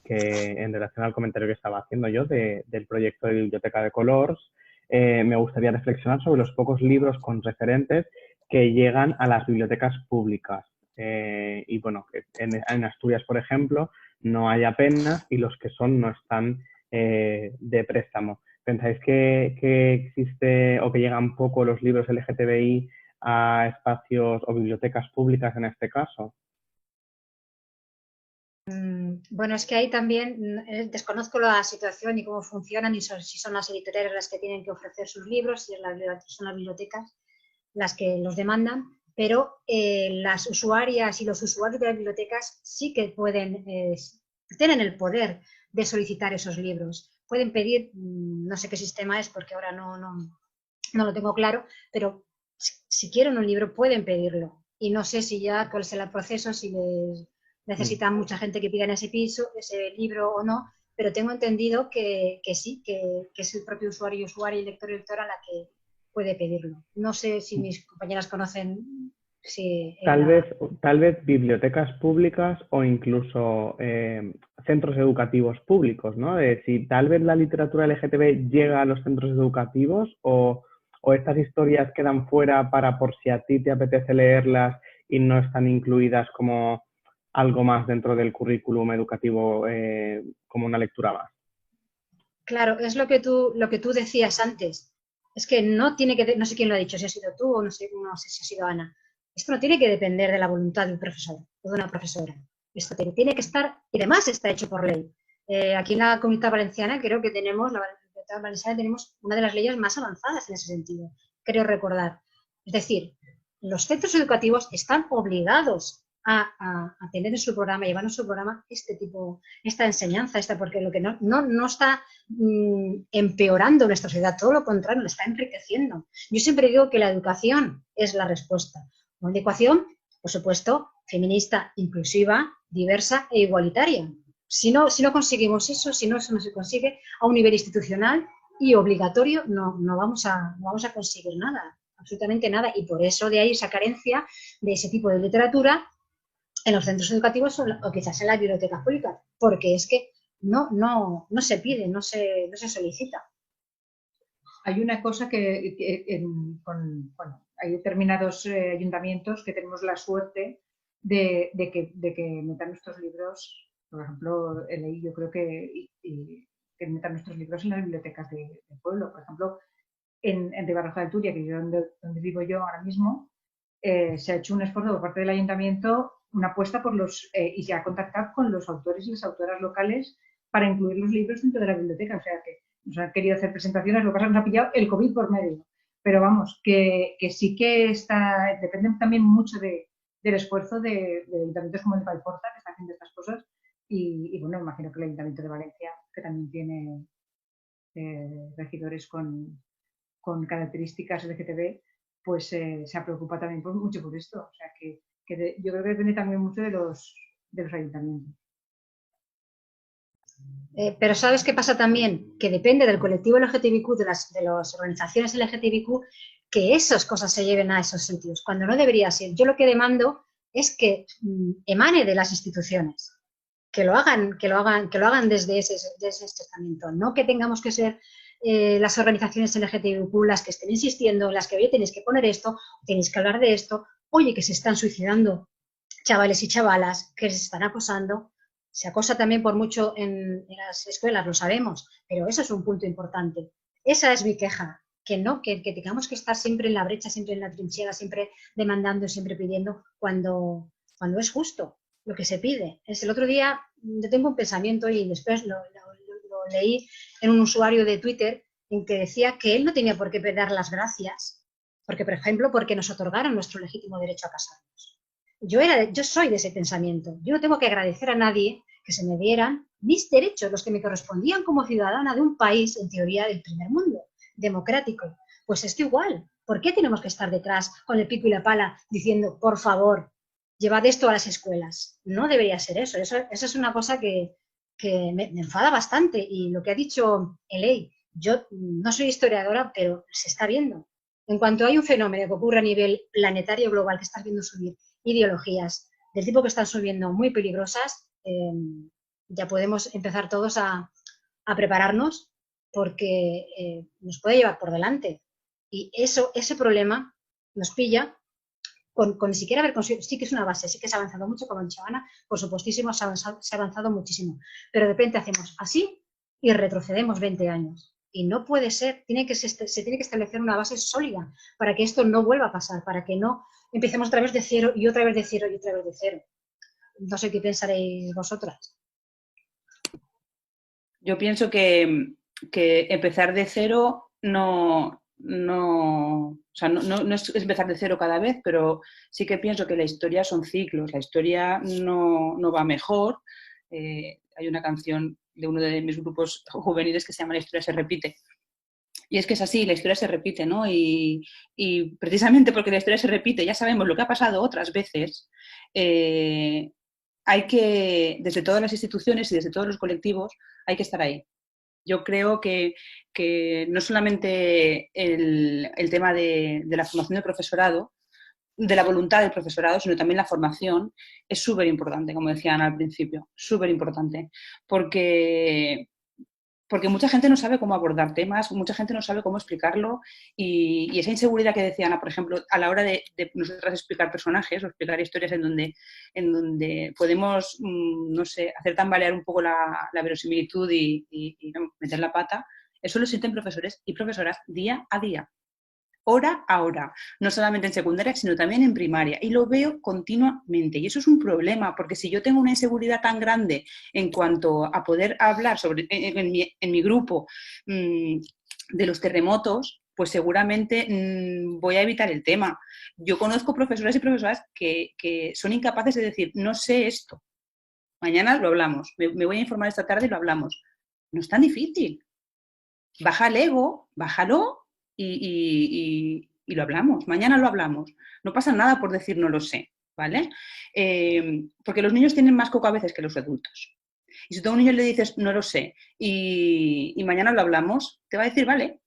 que en relación al comentario que estaba haciendo yo del proyecto de Biblioteca de Colors, me gustaría reflexionar sobre los pocos libros con referentes que llegan a las bibliotecas públicas. Y bueno, en Asturias, por ejemplo, no hay apenas y los que son no están de préstamo. ¿Pensáis que existe o que llegan poco los libros LGTBI a espacios o bibliotecas públicas en este caso? Bueno, es que ahí también desconozco la situación y cómo funcionan y si son las editoriales las que tienen que ofrecer sus libros, si son las bibliotecas las que los demandan, pero las usuarias y los usuarios de las bibliotecas sí que tienen el poder de solicitar esos libros. pueden pedir, no sé qué sistema es porque ahora no lo tengo claro, pero si quieren un libro pueden pedirlo. Y no sé si ya cuál será el proceso, si les necesitan mucha gente que pida en ese libro o no, pero tengo entendido que sí, que es el propio usuario y lector y lectora la que puede pedirlo. No sé si mis compañeras conocen si Tal vez bibliotecas públicas o incluso centros educativos públicos, ¿no? Si tal vez la literatura LGTB llega a los centros educativos o estas historias quedan fuera para por si a ti te apetece leerlas y no están incluidas como algo más dentro del currículum educativo, como una lectura más. Claro, es lo que tú decías antes. Es que no tiene que, no sé quién lo ha dicho, si ha sido tú o no sé si ha sido Ana. Esto no tiene que depender de la voluntad de un profesor o de una profesora. Esto tiene que estar, y además está hecho por ley. Aquí en la Comunidad Valenciana creo que tenemos, tenemos una de las leyes más avanzadas en ese sentido, creo recordar. Es decir, los centros educativos están obligados a tener en su programa, llevar en su programa esta enseñanza, porque lo que no está empeorando nuestra sociedad, todo lo contrario, la está enriqueciendo. Yo siempre digo que la educación es la respuesta. Una educación, por supuesto, feminista, inclusiva, diversa e igualitaria. Si no conseguimos eso, si no se consigue a un nivel institucional y obligatorio, no vamos a conseguir nada, absolutamente nada. Y por eso de ahí esa carencia de ese tipo de literatura en los centros educativos o quizás en las bibliotecas públicas, porque es que no se pide, no se solicita. Hay una cosa hay determinados ayuntamientos que tenemos la suerte de que metan nuestros libros, por ejemplo, yo creo que metan nuestros libros en las bibliotecas del pueblo. Por ejemplo, en Ribarroja del Turia, que es donde vivo yo ahora mismo, se ha hecho un esfuerzo por parte del ayuntamiento, una apuesta y se ha contactado con los autores y las autoras locales para incluir los libros dentro de la biblioteca. O sea que nos han querido hacer presentaciones, lo que pasa es que nos ha pillado el COVID por medio. Pero vamos, que sí que depende también mucho del esfuerzo de ayuntamientos como el de Paiporta, que está haciendo estas cosas, y bueno, imagino que el Ayuntamiento de Valencia, que también tiene regidores con características LGTB, pues se preocupa también mucho por esto. O sea que yo creo que depende también mucho de los ayuntamientos. Pero ¿sabes qué pasa también? Que depende del colectivo LGTBIQ, de las organizaciones LGTBIQ, que esas cosas se lleven a esos sitios, cuando no debería ser. Yo lo que demando es que emane de las instituciones, que lo hagan desde ese estamento, no que tengamos que ser las organizaciones LGTBIQ las que estén insistiendo, las que, oye, tenéis que poner esto, tenéis que hablar de esto, oye, que se están suicidando chavales y chavalas, que se están acosando. Se acosa también por mucho en las escuelas, lo sabemos, pero eso es un punto importante. Esa es mi queja, que tengamos que estar siempre en la brecha, siempre en la trinchera, siempre demandando, siempre pidiendo, cuando es justo lo que se pide. El otro día yo tengo un pensamiento y después lo leí en un usuario de Twitter en que decía que él no tenía por qué dar las gracias, porque, por ejemplo, porque nos otorgaron nuestro legítimo derecho a casarnos. Yo soy de ese pensamiento. Yo no tengo que agradecer a nadie que se me dieran mis derechos, los que me correspondían como ciudadana de un país, en teoría, del primer mundo, democrático. Pues esto igual. ¿Por qué tenemos que estar detrás con el pico y la pala diciendo, por favor, llevad esto a las escuelas? No debería ser eso. Eso es una cosa que me enfada bastante. Y lo que ha dicho Eley, yo no soy historiadora, pero se está viendo. En cuanto hay un fenómeno que ocurre a nivel planetario global, que estás viendo subir ideologías del tipo que están subiendo muy peligrosas, ya podemos empezar todos a prepararnos porque nos puede llevar por delante. Y ese problema nos pilla con ni siquiera haber conseguido, sí que es una base, sí que se ha avanzado mucho, como ha dicho Ana, por supuestísimo se ha avanzado muchísimo, pero de repente hacemos así y retrocedemos 20 años. Y no puede ser, se tiene que establecer una base sólida para que esto no vuelva a pasar, para que no empecemos otra vez de cero y otra vez de cero y otra vez de cero. No sé qué pensaréis vosotras. Yo pienso que empezar de cero no es empezar de cero cada vez, pero sí que pienso que la historia son ciclos, la historia no va mejor. Hay una canción uno de mis grupos juveniles que se llama La historia se repite. Y es que es así, la historia se repite, ¿no? Y precisamente porque la historia se repite, ya sabemos lo que ha pasado otras veces, hay que, desde todas las instituciones y desde todos los colectivos, hay que estar ahí. Yo creo que no solamente el tema de la formación del profesorado, de la voluntad del profesorado, sino también la formación, es súper importante, como decían al principio, súper importante, porque mucha gente no sabe cómo abordar temas, mucha gente no sabe cómo explicarlo y esa inseguridad que decía Ana, por ejemplo, a la hora de nosotras explicar personajes o explicar historias en donde podemos, no sé, hacer tambalear un poco la verosimilitud y no, meter la pata, eso lo sienten profesores y profesoras día a día, hora a hora, no solamente en secundaria, sino también en primaria. Y lo veo continuamente. Y eso es un problema, porque si yo tengo una inseguridad tan grande en cuanto a poder hablar sobre, en mi grupo de los terremotos, pues seguramente voy a evitar el tema. Yo conozco profesores y profesoras que son incapaces de decir, no sé esto. Mañana lo hablamos. Me voy a informar esta tarde y lo hablamos. No es tan difícil. Baja el ego, bájalo y lo hablamos. Mañana lo hablamos. No pasa nada por decir no lo sé, ¿vale? Porque los niños tienen más coco a veces que los adultos. Y si tú a un niño le dices no lo sé y mañana lo hablamos, te va a decir vale,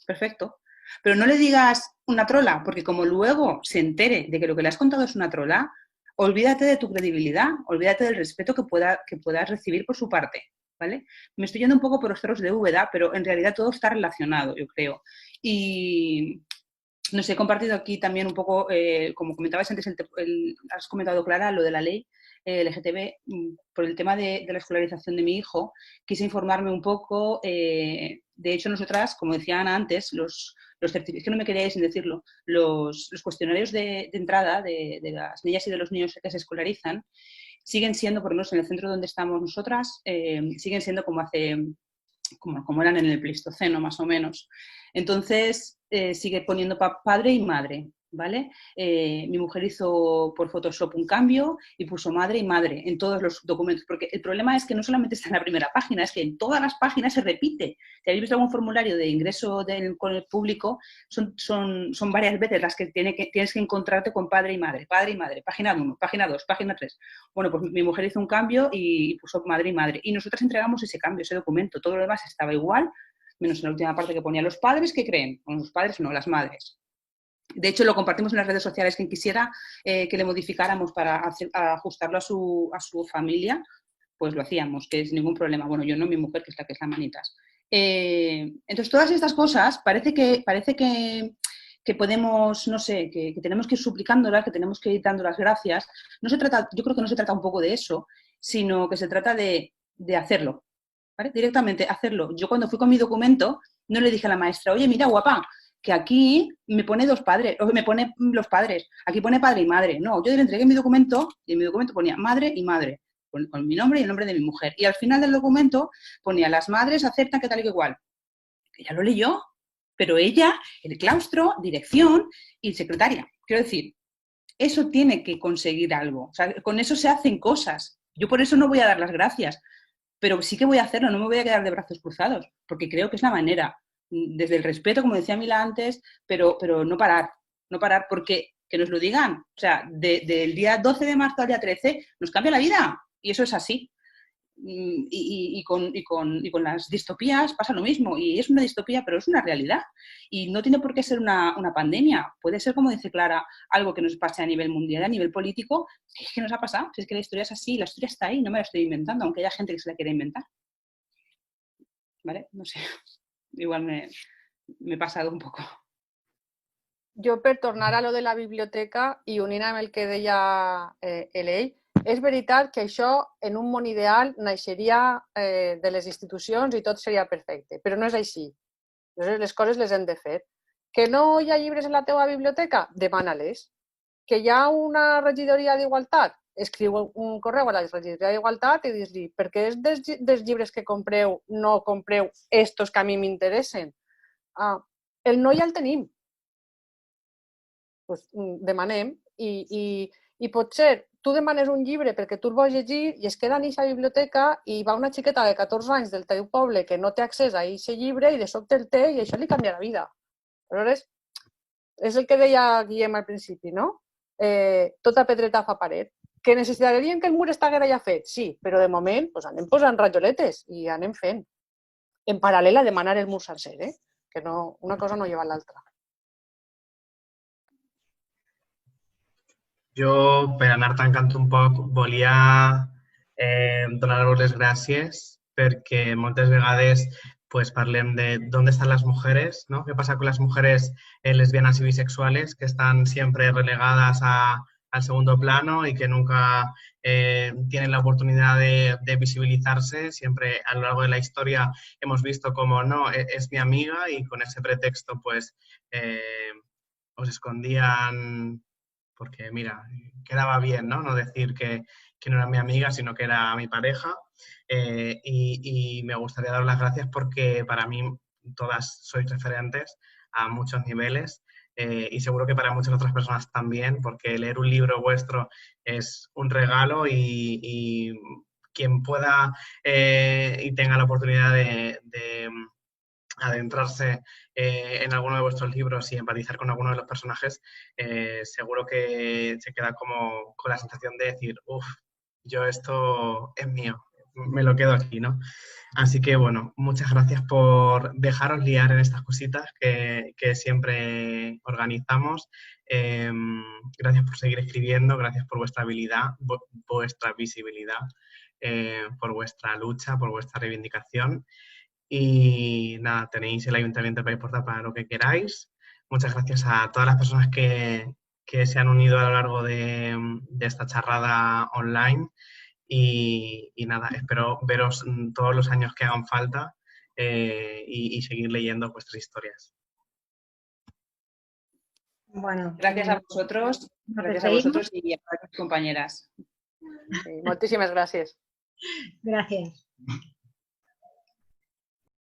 perfecto. Pero no le digas una trola, porque como luego se entere de que lo que le has contado es una trola, olvídate de tu credibilidad, olvídate del respeto que puedas recibir por su parte. ¿Vale? Me estoy yendo un poco por los cerros de Úbeda, pero en realidad todo está relacionado, yo creo. Y no sé, he compartido aquí también un poco, como comentabas antes, has comentado, Clara, lo de la ley LGTB, por el tema de la escolarización de mi hijo, quise informarme un poco. De hecho, nosotras, como decía Ana antes, los certificados, es que no me queríais sin decirlo, los cuestionarios de entrada de las niñas y de los niños que se escolarizan, siguen siendo, por lo menos en el centro donde estamos nosotras, siguen siendo como eran en el Pleistoceno, más o menos. Entonces, sigue poniendo padre y madre, ¿vale? Mi mujer hizo por Photoshop un cambio y puso madre y madre en todos los documentos, porque el problema es que no solamente está en la primera página, es que en todas las páginas se repite. Si habéis visto algún formulario de ingreso con el público, son varias veces las que tienes que encontrarte con padre y madre, página 1, página 2, página 3. Bueno, pues mi mujer hizo un cambio y puso madre y madre. Y nosotras entregamos ese cambio, ese documento. Todo lo demás estaba igual, menos en la última parte que ponía los padres, ¿qué creen? Bueno, los padres no, las madres. De hecho, lo compartimos en las redes sociales. Quien quisiera que le modificáramos para ajustarlo a su familia, pues lo hacíamos, que sin ningún problema. Bueno, yo no, mi mujer, que es la manitas. Entonces, todas estas cosas parece que podemos, no sé, que tenemos que ir suplicándolas, que tenemos que ir dando las gracias. Yo creo que no se trata un poco de eso, sino que se trata de hacerlo, ¿vale? Directamente hacerlo. Yo cuando fui con mi documento, no le dije a la maestra, oye, mira, guapa, que aquí me pone dos padres, o me pone los padres, aquí pone padre y madre. No, yo le entregué mi documento y en mi documento ponía madre y madre, con mi nombre y el nombre de mi mujer. Y al final del documento ponía las madres aceptan que tal y que igual. Ella lo leyó, pero ella, el claustro, dirección y secretaria. Quiero decir, eso tiene que conseguir algo. O sea, con eso se hacen cosas. Yo por eso no voy a dar las gracias, pero sí que voy a hacerlo, no me voy a quedar de brazos cruzados, porque creo que es la manera, desde el respeto, como decía Mila antes, pero no parar, porque que nos lo digan. O sea, del día 12 de marzo al día 13 nos cambia la vida, y eso es así. Y con las distopías pasa lo mismo, y es una distopía, pero es una realidad. Y no tiene por qué ser una pandemia, puede ser, como dice Clara, algo que nos pase a nivel mundial, a nivel político. Es que nos ha pasado, es que la historia es así, la historia está ahí, no me la estoy inventando, aunque haya gente que se la quiera inventar. ¿Vale? No sé, igual me he pasado un poco. Jo, per tornar a lo de la biblioteca i unint amb el que deia Elei, és veritat que això en un món ideal naixeria de les institucions i tot seria perfecte, però no és així. Llavors les coses les hem de fer. Que no hi ha llibres en la teva biblioteca? Demana-les. Que hi ha una regidoria d'igualtat? Escriu un correu a la regidoria d'igualtat i dis-li per què dels llibres que compreu no compreu estos que a mi m'interessen? El no ja el tenim. Pues demanem i potser tu demanes un llibre perquè tu el vols llegir i es queda en aquesta biblioteca i va una xiqueta de 14 anys del teu poble que no té accés a aquest llibre i de sobte el té i això li canvia la vida. Aleshores, és el que deia Guillem al principi, no? Tota pedreta fa paret. Que necessitaríem que el mur estigués ja fet? Sí, però de moment doncs anem posant rajoletes i anem fent. En paral·lel a demanar el mur sencer, que no, una cosa no lleva l'altra. Jo, per anar tancant un poc, volia donar-vos les gràcies perquè moltes vegades pues, parlem de d'on estan les mujeres, ¿no? ¿Qué pasa con las mujeres lesbianas y bisexuales que están siempre relegadas al segundo plano y que nunca tienen la oportunidad de visibilizarse? Siempre a lo largo de la historia hemos visto como no, es mi amiga y con ese pretexto pues os escondían porque, mira, quedaba bien, ¿no? No decir que no era mi amiga, sino que era mi pareja. Y me gustaría dar las gracias porque para mí todas sois referentes a muchos niveles y seguro que para muchas otras personas también, porque leer un libro vuestro es un regalo y quien pueda y tenga la oportunidad de adentrarse en alguno de vuestros libros y empatizar con alguno de los personajes, seguro que se queda como con la sensación de decir, uff, yo esto es mío, me lo quedo aquí, ¿no? Así que, bueno, muchas gracias por dejaros liar en estas cositas que siempre organizamos. Gracias por seguir escribiendo, gracias por vuestra habilidad, vuestra visibilidad, por vuestra lucha, por vuestra reivindicación. Y nada, tenéis el Ayuntamiento de Paiporta para lo que queráis. Muchas gracias a todas las personas que se han unido a lo largo de esta charrada online. Y nada, espero veros todos los años que hagan falta y seguir leyendo vuestras historias. Bueno, Gracias a vosotros, gracias a vosotros y a las compañeras. Moltíssimes gràcies. Gracias.